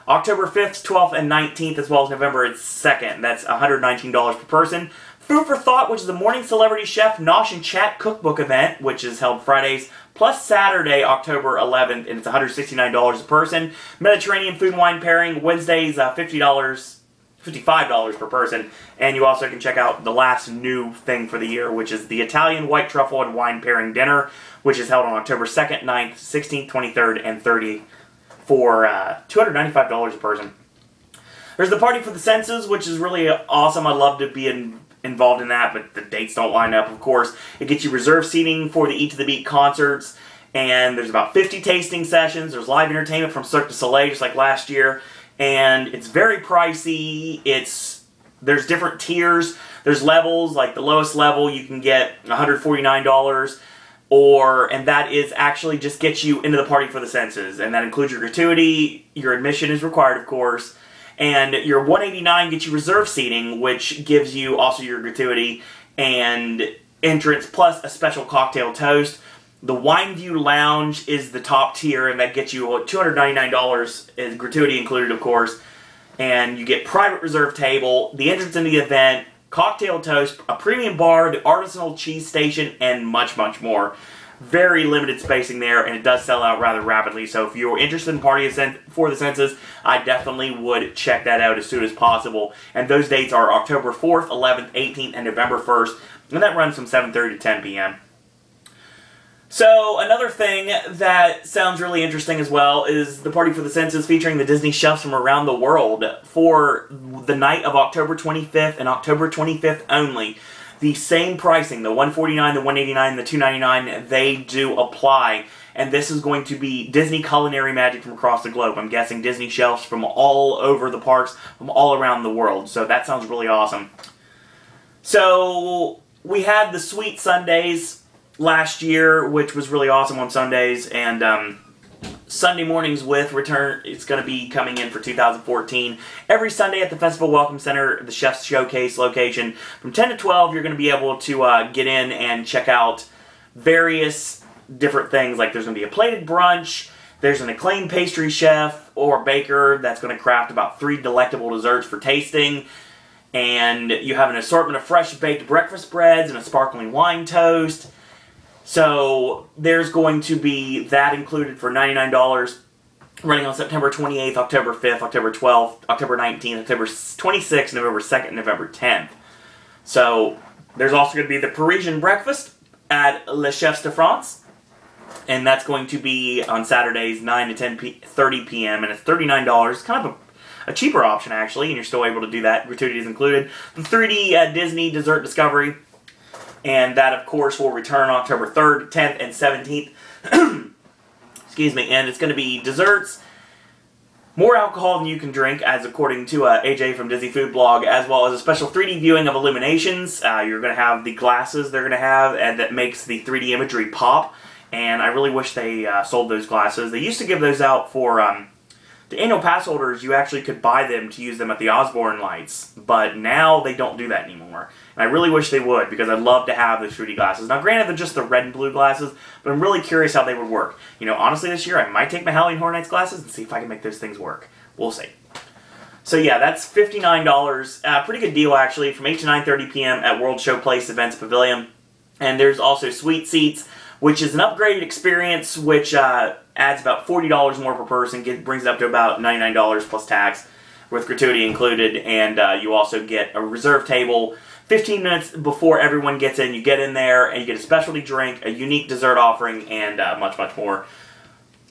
October 5th, 12th, and 19th, as well as November 2nd. That's $119 per person. Food for Thought, which is the Morning Celebrity Chef Nosh and Chat Cookbook event, which is held Fridays plus Saturday, October 11th, and it's $169 a person. Mediterranean Food and Wine Pairing, Wednesdays, $55 per person. And you also can check out the last new thing for the year, which is the Italian White Truffle and Wine Pairing Dinner, which is held on October 2nd, 9th, 16th, 23rd, and 30th for $295 a person. There's the Party for the Senses, which is really awesome. I'd love to be involved in that, but the dates don't line up, of course. It gets you reserved seating for the Eat to the Beat concerts, and there's about 50 tasting sessions. There's live entertainment from Cirque du Soleil, just like last year, and it's very pricey. There's different tiers. There's levels, like the lowest level you can get $149. and that is actually just gets you into the Party for the Senses, and that includes your gratuity. Your admission is required, of course, and your $189 gets you reserve seating, which gives you also your gratuity and entrance, plus a special cocktail toast. The Wine View Lounge is the top tier, and that gets you $299, is gratuity included, of course, and you get private reserve table, the entrance into the event, cocktail toast, a premium bar, the artisanal cheese station, and much, much more. Very limited spacing there, and it does sell out rather rapidly, so if you're interested in Party for the Senses, I definitely would check that out as soon as possible. And those dates are October 4th, 11th, 18th, and November 1st, and that runs from 7:30 to 10 p.m. So, another thing that sounds really interesting as well is the Party for the Senses featuring the Disney chefs from around the world for the night of October 25th and October 25th only. The same pricing, the $149, the $189, the $299, they do apply. And this is going to be Disney culinary magic from across the globe. I'm guessing Disney chefs from all over the parks, from all around the world. So that sounds really awesome. So, we had the Sweet Sundays last year, which was really awesome on Sundays, and Sunday Mornings with Return, it's going to be coming in for 2014. Every Sunday at the Festival Welcome Center, the Chef's Showcase location, from 10 to 12, you're going to be able to get in and check out various different things, like there's going to be a plated brunch, there's an acclaimed pastry chef or baker that's going to craft about 3 delectable desserts for tasting, and you have an assortment of fresh baked breakfast breads and a sparkling wine toast. So there's going to be that included for $99, running on September 28th, October 5th, October 12th, October 19th, October 26th, November 2nd, November 10th. So there's also going to be the Parisian breakfast at Le Chefs de France, and that's going to be on Saturdays 9 to 10:30 p.m. and it's $39. It's kind of a cheaper option actually, and you're still able to do that. Gratuity is included. The 3D Disney Dessert Discovery. And that, of course, will return October 3rd, 10th, and 17th. Excuse me. And it's going to be desserts, more alcohol than you can drink, as according to AJ from Disney Food Blog, as well as a special 3D viewing of Illuminations. You're going to have the glasses they're going to have, and that makes the 3D imagery pop. And I really wish they sold those glasses. They used to give those out for the annual pass holders. You actually could buy them to use them at the Osborne lights, but now they don't do that anymore. And I really wish they would, because I'd love to have those 3D glasses. Now, granted, they're just the red and blue glasses, but I'm really curious how they would work. You know, honestly, this year I might take my Halloween Horror Nights glasses and see if I can make those things work. We'll see. So yeah, that's $59. Pretty good deal, actually, from 8 to 9:30 p.m. at World Showplace Events Pavilion. And there's also Suite Seats, which is an upgraded experience, which adds about $40 more per person, brings it up to about $99 plus tax, with gratuity included, and you also get a reserve table 15 minutes before everyone gets in. You get in there, and you get a specialty drink, a unique dessert offering, and much, much more.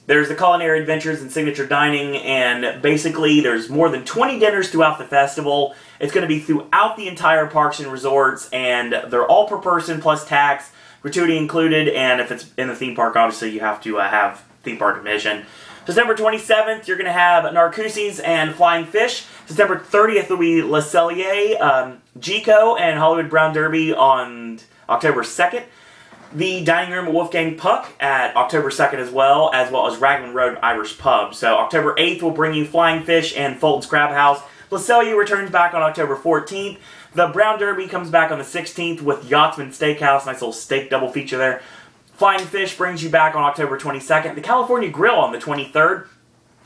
There's the culinary adventures and signature dining, and basically there's more than 20 dinners throughout the festival. It's going to be throughout the entire parks and resorts, and they're all per person plus tax, gratuity included, and if it's in the theme park, obviously you have to have theme park admission. September 27th, you're going to have Narcoossee's and Flying Fish. September 30th will be Le Cellier, Gico, and Hollywood Brown Derby on October 2nd. The Dining Room at Wolfgang Puck at October 2nd as well as Raglan Road Irish Pub. So October 8th will bring you Flying Fish and Fulton's Crab House. Le Cellier returns back on October 14th. The Brown Derby comes back on the 16th with Yachtsman Steakhouse. Nice little steak double feature there. Flying Fish brings you back on October 22nd. The California Grill on the 23rd,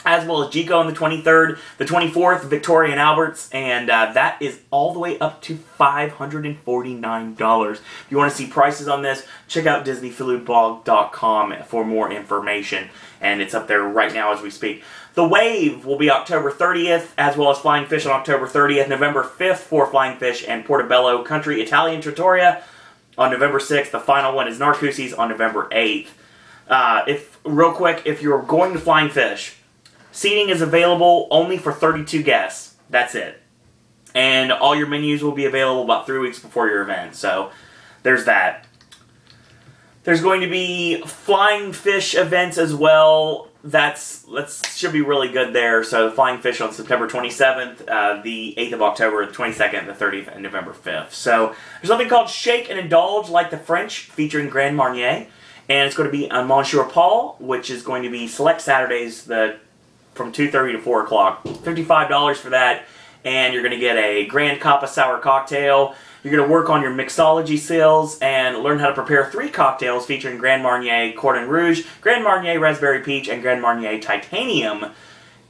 as well as Gico on the 23rd. The 24th, Victoria and Albert's, and that is all the way up to $549. If you want to see prices on this, check out DisneyFoodBlog.com for more information, and it's up there right now as we speak. The Wave will be October 30th, as well as Flying Fish on October 30th. November 5th for Flying Fish and Portobello Country Italian Trattoria on November 6th. The final one is Narcoossee's on November 8th. Real quick, if you're going to Flying Fish, seating is available only for 32 guests. That's it. And all your menus will be available about 3 weeks before your event. So, there's that. There's going to be Flying Fish events as well. That should be really good there. So, Flying Fish on September 27th, the 8th of October, the 22nd, the 30th, and November 5th. So, there's something called Shake and Indulge, like the French, featuring Grand Marnier. And it's going to be on Monsieur Paul, which is going to be select Saturdays from 2:30 to 4 o'clock. $55 for that, and you're going to get a Grand Capa Sour cocktail. You're going to work on your mixology skills and learn how to prepare 3 cocktails featuring Grand Marnier Cordon Rouge, Grand Marnier Raspberry Peach, and Grand Marnier Titanium.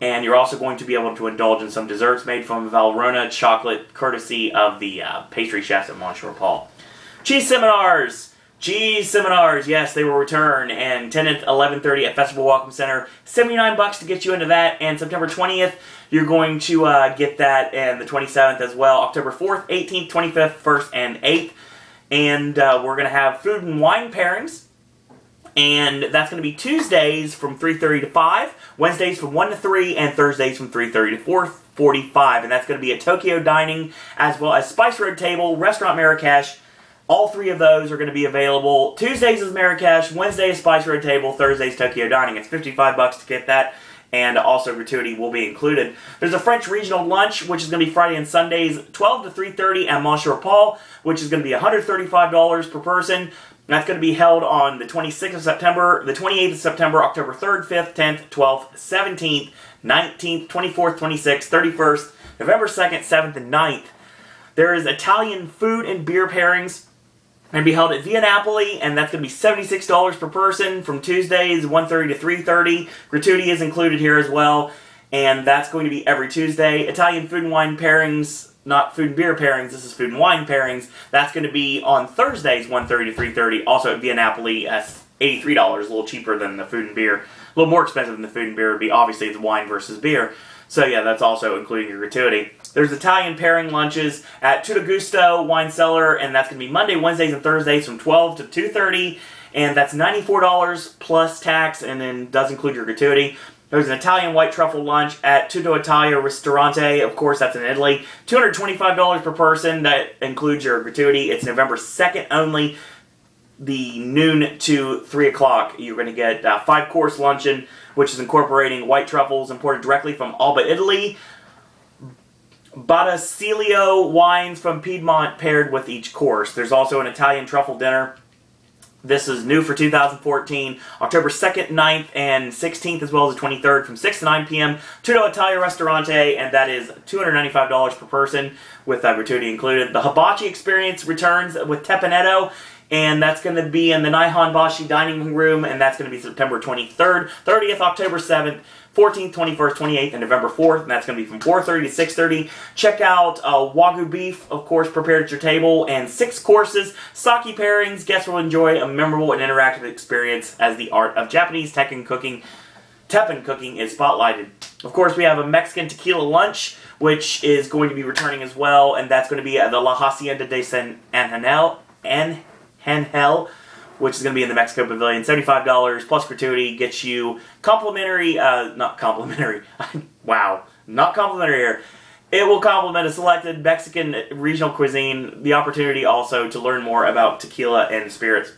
And you're also going to be able to indulge in some desserts made from Valrhona chocolate, courtesy of the pastry chefs at Monsieur Paul. Cheese seminars! Cheese seminars, yes, they will return, and 10th, 11:30 at Festival Welcome Center. $79 to get you into that, and September 20th, you're going to get that, and the 27th as well. October 4th, 18th, 25th, 1st, and 8th. And we're going to have food and wine pairings, and that's going to be Tuesdays from 3:30 to 5, Wednesdays from 1 to 3, and Thursdays from 3:30 to 4:45. And that's going to be at Tokyo Dining, as well as Spice Road Table, Restaurant Marrakesh. All 3 of those are going to be available. Tuesdays is Marrakesh, Wednesday is Spice Road Table, Thursdays Tokyo Dining. It's $55 to get that, and also gratuity will be included. There's a French regional lunch, which is going to be Friday and Sundays, 12 to 3:30 at Monsieur Paul, which is going to be $135 per person. And that's going to be held on the 26th of September, the 28th of September, October 3rd, 5th, 10th, 12th, 17th, 19th, 24th, 26th, 31st, November 2nd, 7th, and 9th. There is Italian food and beer pairings. Going to be held at Via Napoli, and that's going to be $76 per person from Tuesdays, 1:30 to 3:30. Gratuity is included here as well, and that's going to be every Tuesday. Italian food and wine pairings, not food and beer pairings, this is food and wine pairings. That's going to be on Thursdays, 1:30 to 3:30, also at Via Napoli at $83, a little cheaper than the food and beer. A little more expensive than the food and beer would be, obviously, it's wine versus beer. So yeah, that's also including your gratuity. There's Italian pairing lunches at Tutto Gusto Wine Cellar, and that's going to be Monday, Wednesdays, and Thursdays from 12 to 2:30, and that's $94 plus tax, and then does include your gratuity. There's an Italian white truffle lunch at Tutto Italia Ristorante. Of course, that's in Italy. $225 per person. That includes your gratuity. It's November 2nd only, the noon to 3 o'clock. You're going to get a 5-course luncheon, which is incorporating white truffles imported directly from Alba, Italy. Botticello wines from Piedmont paired with each course. There's also an Italian truffle dinner. This is new for 2014, October 2nd, 9th, and 16th, as well as the 23rd, from 6 to 9 p.m. Tutto Italia Ristorante, and that is $295 per person with gratuity included. The Hibachi Experience returns with Teppanetto, and that's going to be in the Nihon Bashi Dining Room, and that's going to be September 23rd, 30th, October 7th, 14th, 21st, 28th, and November 4th, and that's going to be from 4:30 to 6:30. Check out Wagyu beef, of course, prepared at your table, and 6 courses, sake pairings. Guests will enjoy a memorable and interactive experience as the art of Japanese teppen cooking is spotlighted. Of course, we have a Mexican tequila lunch, which is going to be returning as well, and that's going to be at the La Hacienda de San Angel, which is going to be in the Mexico Pavilion. $75 plus gratuity gets you complimentary, not complimentary, wow, not complimentary here. It will complement a selected Mexican regional cuisine, the opportunity also to learn more about tequila and spirits.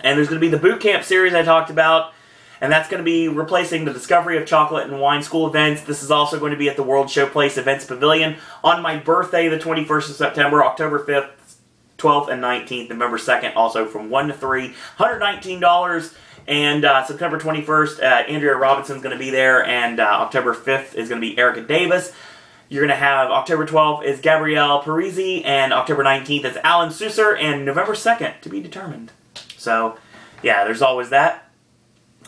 And there's going to be the boot camp series I talked about, and that's going to be replacing the Discovery of Chocolate and Wine School events. This is also going to be at the World Showplace Events Pavilion on my birthday, the 21st of September, October 5th, 12th, and 19th, November 2nd, also from 1 to 3, $119, and September 21st, Andrea Robinson's going to be there, and October 5th is going to be Erica Davis. You're going to have October 12th is Gabrielle Parisi, and October 19th is Alan Susser, and November 2nd to be determined. So, yeah, there's always that.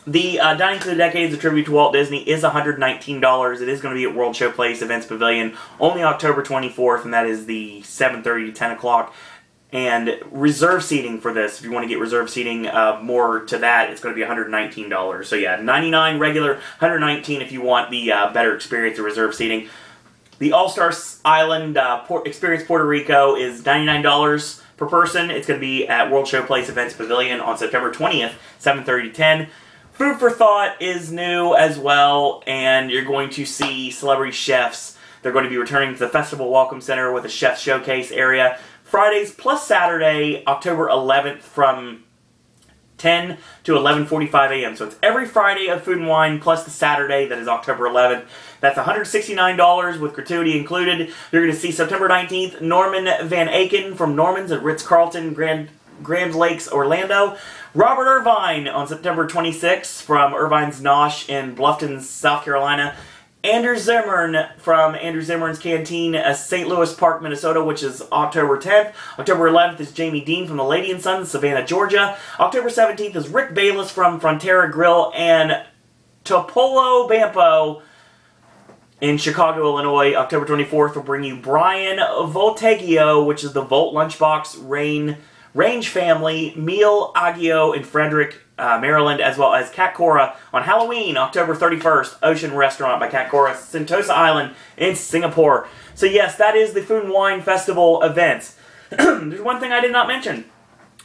The Dining for the Decades, a tribute to Walt Disney, is $119. It is going to be at World Showplace Events Pavilion only October 24th, and that is the 7:30 to 10 o'clock. And reserve seating for this, if you want to get reserve seating more to that, it's going to be $119. So yeah, $99 regular, $119 if you want the better experience of reserve seating. The All-Star Island Experience Puerto Rico is $99 per person. It's going to be at World Showplace Events Pavilion on September 20th, 7:30 to 10. Food for Thought is new as well, and you're going to see celebrity chefs. They're going to be returning to the Festival Welcome Center with a chef showcase area. Fridays plus Saturday, October 11th from 10 to 11:45 a.m. So it's every Friday of Food and Wine plus the Saturday that is October 11th. That's $169 with gratuity included. You're going to see September 19th, Norman Van Aken from Norman's at Ritz-Carlton Grand Grand Lakes, Orlando. Robert Irvine on September 26th from Irvine's Nosh in Bluffton, South Carolina. Andrew Zimmern from Andrew Zimmern's Canteen, St. Louis Park, Minnesota, which is October 10th. October 11th is Jamie Dean from the Lady and Sons, Savannah, Georgia. October 17th is Rick Bayless from Frontera Grill and Topolo Bampo in Chicago, Illinois. October 24th will bring you Brian Voltaggio, which is the Volt Lunchbox Range Family Meal Agio in Frederick, Maryland, as well as Cat Cora on Halloween, October 31st, Ocean Restaurant by Cat Cora, Sentosa Island in Singapore. So yes, that is the Food and Wine Festival events. There's one thing I did not mention.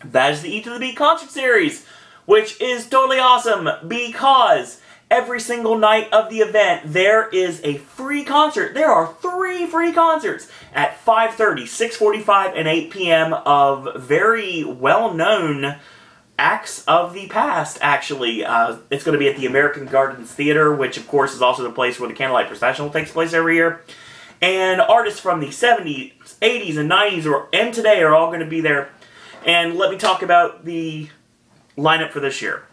That is the Eat to the Beat concert series, which is totally awesome because every single night of the event, there is a free concert. There are 3 free concerts at 5:30, 6:45, and 8 p.m. of very well-known acts of the past, actually. It's going to be at the American Gardens Theater, which, of course, is also the place where the Candlelight Processional takes place every year. And artists from the 70s, 80s, and 90s, and today are all going to be there. And let me talk about the lineup for this year.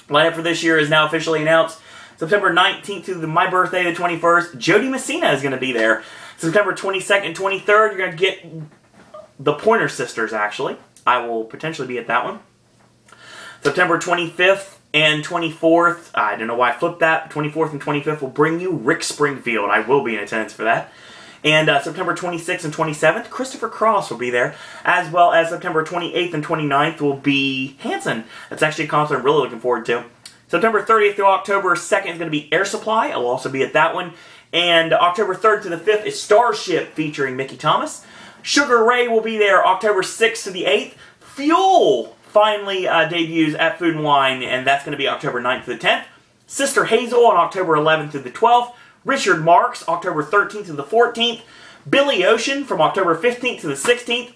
Lineup for this year is now officially announced. September 19th through my birthday, the 21st, Jody Messina is going to be there. September 22nd and 23rd, you're going to get the Pointer Sisters, actually. I will potentially be at that one. September 25th and 24th, I don't know why I flipped that, 24th and 25th will bring you Rick Springfield. I will be in attendance for that. And September 26th and 27th, Christopher Cross will be there, as well as September 28th and 29th will be Hanson. That's actually a concert I'm really looking forward to. September 30th through October 2nd is going to be Air Supply. I will also be at that one. And October 3rd to the 5th is Starship featuring Mickey Thomas. Sugar Ray will be there October 6th to the 8th. Fuel finally debuts at Food and Wine, and that's going to be October 9th to the 10th. Sister Hazel on October 11th to the 12th. Richard Marks, October 13th to the 14th. Billy Ocean from October 15th to the 16th.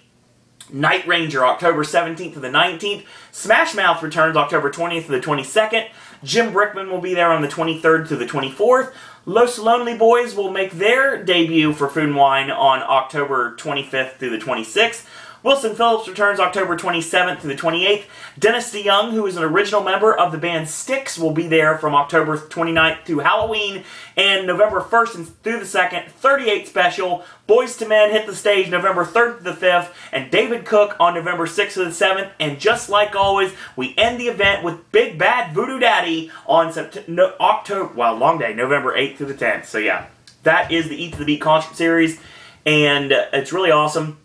Night Ranger, October 17th to the 19th. Smash Mouth returns October 20th to the 22nd. Jim Brickman will be there on the 23rd to the 24th. Los Lonely Boys will make their debut for Food and Wine on October 25th through the 26th. Wilson Phillips returns October 27th to the 28th. Dennis DeYoung, who is an original member of the band Styx, will be there from October 29th through Halloween. And November 1st and through the 2nd, 38 Special. Boys to Men hit the stage November 3rd to the 5th. And David Cook on November 6th to the 7th. And just like always, we end the event with Big Bad Voodoo Daddy on November 8th through the 10th. So yeah, that is the Eat to the Beat concert series. And it's really awesome.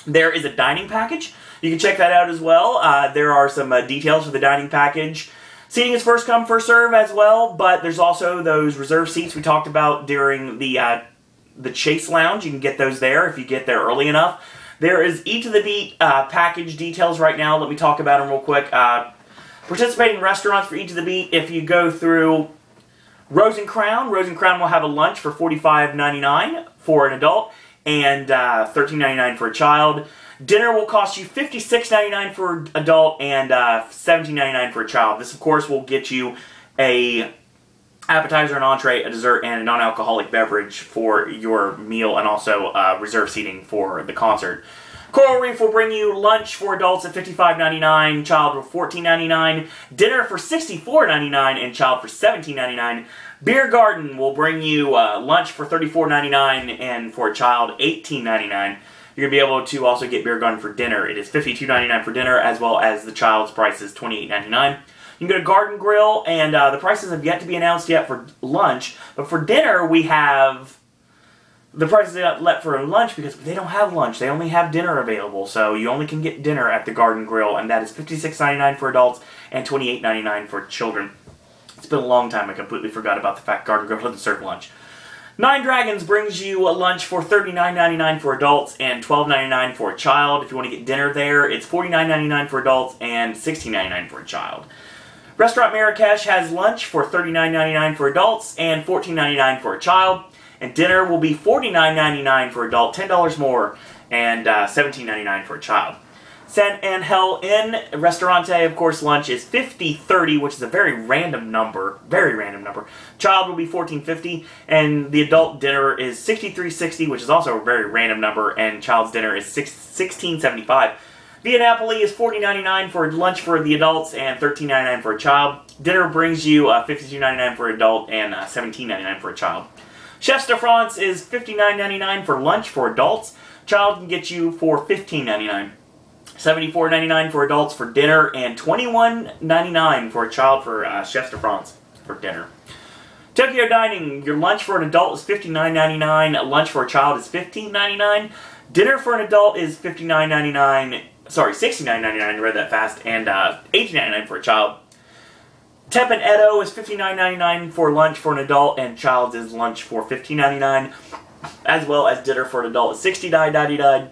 There is a dining package. You can check that out as well. There are some details for the dining package. Seating is first come, first serve as well, but there's also those reserved seats we talked about during the Chase Lounge. You can get those there if you get there early enough. There is Eat to the Beat package details right now. Let me talk about them real quick. Participating restaurants for Eat to the Beat, if you go through Rose and Crown will have a lunch for $45.99 for an adult and $13.99 for a child. Dinner will cost you $56.99 for an adult and $17.99 for a child. This, of course, will get you a appetizer, an entree, a dessert, and a non-alcoholic beverage for your meal, and also reserved seating for the concert. Coral Reef will bring you lunch for adults at $55.99, child for $14.99, dinner for $64.99, and child for $17.99. Beer Garden will bring you lunch for $34.99 and for a child $18.99. You're going to be able to also get Beer Garden for dinner. It is $52.99 for dinner, as well as the child's price is $28.99. You can go to Garden Grill, and the prices have yet to be announced yet for lunch. But for dinner, we have the prices they got let for lunch because they don't have lunch. They only have dinner available. So you only can get dinner at the Garden Grill, and that is $56.99 for adults and $28.99 for children. It's been a long time. I completely forgot about the fact Garden Grill doesn't serve lunch. Nine Dragons brings you a lunch for $39.99 for adults and $12.99 for a child. If you want to get dinner there, it's $49.99 for adults and $16.99 for a child. Restaurant Marrakesh has lunch for $39.99 for adults and $14.99 for a child. And dinner will be $49.99 for adult, $10 more, and $17.99 for a child. San Angel Inn Restaurante, of course, lunch is $50.30, which is a very random number. Very random number. Child will be $14.50, and the adult dinner is $63.60, which is also a very random number, and child's dinner is $16.75. Via Napoli is $40.99 for lunch for the adults and $13.99 for a child. Dinner brings you $52.99 for an adult and $17.99 for a child. Chefs de France is $59.99 for lunch for adults. Child can get you for $15.99. $74.99 for adults for dinner and $21.99 for a child for Chefs de France for dinner. Tokyo Dining, your lunch for an adult is $59.99. Lunch for a child is $15.99. Dinner for an adult is $59.99. Sorry, $69.99, I read that fast, and $18.99 for a child. Teppan Edo is $59.99 for lunch for an adult, and child's is lunch for $15.99, as well as dinner for an adult is $69.99.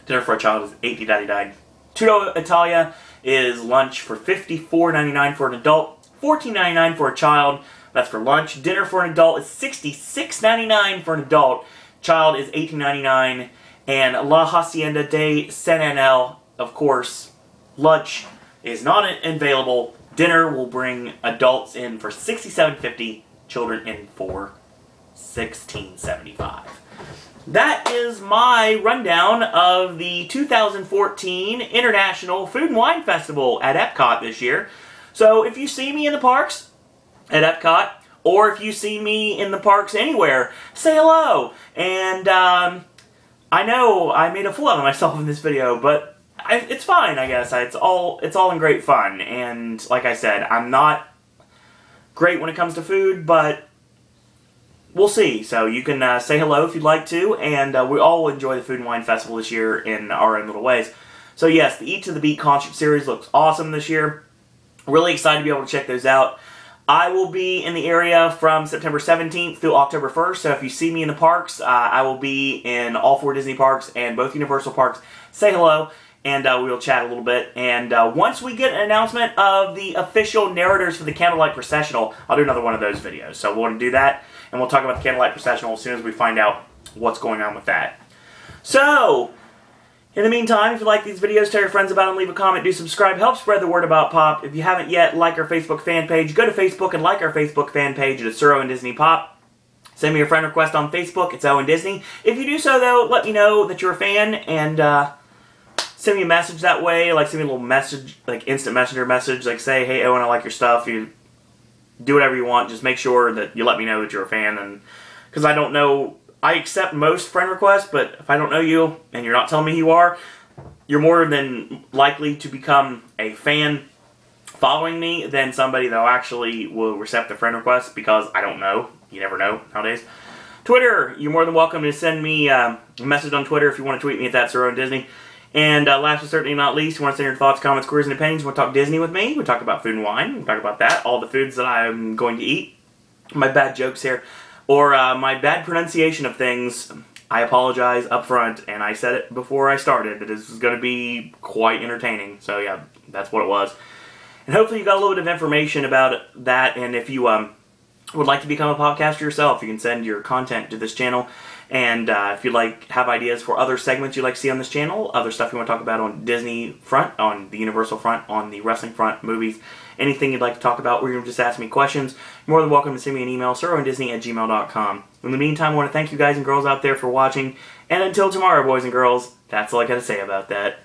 Dinner for a child is $80.99. Tutto Italia is lunch for $54.99 for an adult, $14.99 for a child. That's for lunch. Dinner for an adult is $66.99 for an adult. Child is $18.99. And La Hacienda de San Anel, of course, lunch is not available. Dinner will bring adults in for $67.50, children in for $16.75. That is my rundown of the 2014 International Food and Wine Festival at Epcot this year. So if you see me in the parks at Epcot, or if you see me in the parks anywhere, say hello. And I know I made a fool out of myself in this video, but it's fine, I guess. It's all in great fun. And like I said, I'm not great when it comes to food, but we'll see. So you can say hello if you'd like to, and we all enjoy the Food and Wine Festival this year in our own little ways. So yes, the Eat to the Beat concert series looks awesome this year. Really excited to be able to check those out. I will be in the area from September 17th through October 1st, so if you see me in the parks, I will be in all 4 Disney parks and both Universal parks. Say hello, and we'll chat a little bit. And once we get an announcement of the official narrators for the Candlelight Processional, I'll do another one of those videos. So we'll do that, and we'll talk about the Candlelight Processional as soon as we find out what's going on with that. So, in the meantime, if you like these videos, tell your friends about them, leave a comment, do subscribe, help spread the word about Pop. If you haven't yet, like our Facebook fan page. Go to Facebook and like our Facebook fan page. It's Sir Owen Disney Pop. Send me a friend request on Facebook. It's Owen Disney. If you do so, though, let me know that you're a fan and send me a message that way. Like, send me a little message, like instant messenger message. Like, say, hey, Owen, I like your stuff. You do whatever you want. Just make sure that you let me know that you're a fan. And because I don't know, I accept most friend requests, but if I don't know you and you're not telling me who you are, you're more than likely to become a fan following me than somebody that actually will accept the friend request, because I don't know. You never know nowadays. Twitter, you're more than welcome to send me a message on Twitter if you want to tweet me at that Sir Owen Disney. And last but certainly not least, you want to send your thoughts, comments, queries, and opinions. You want to talk Disney with me? We talk about food and wine. We talk about that. All the foods that I'm going to eat. My bad jokes here. Or my bad pronunciation of things. I apologize up front, and I said it before I started that this was going to be quite entertaining. So yeah, that's what it was. And hopefully you got a little bit of information about that, and if you would like to become a podcaster yourself, you can send your content to this channel. And if you'd have ideas for other segments you'd like to see on this channel, other stuff you want to talk about on Disney front, on the Universal front, on the wrestling front, movies, anything you'd like to talk about, or you can just ask me questions, you're more than welcome to send me an email, siroandisney@gmail.com. In the meantime, I want to thank you guys and girls out there for watching, and until tomorrow, boys and girls, that's all I got to say about that.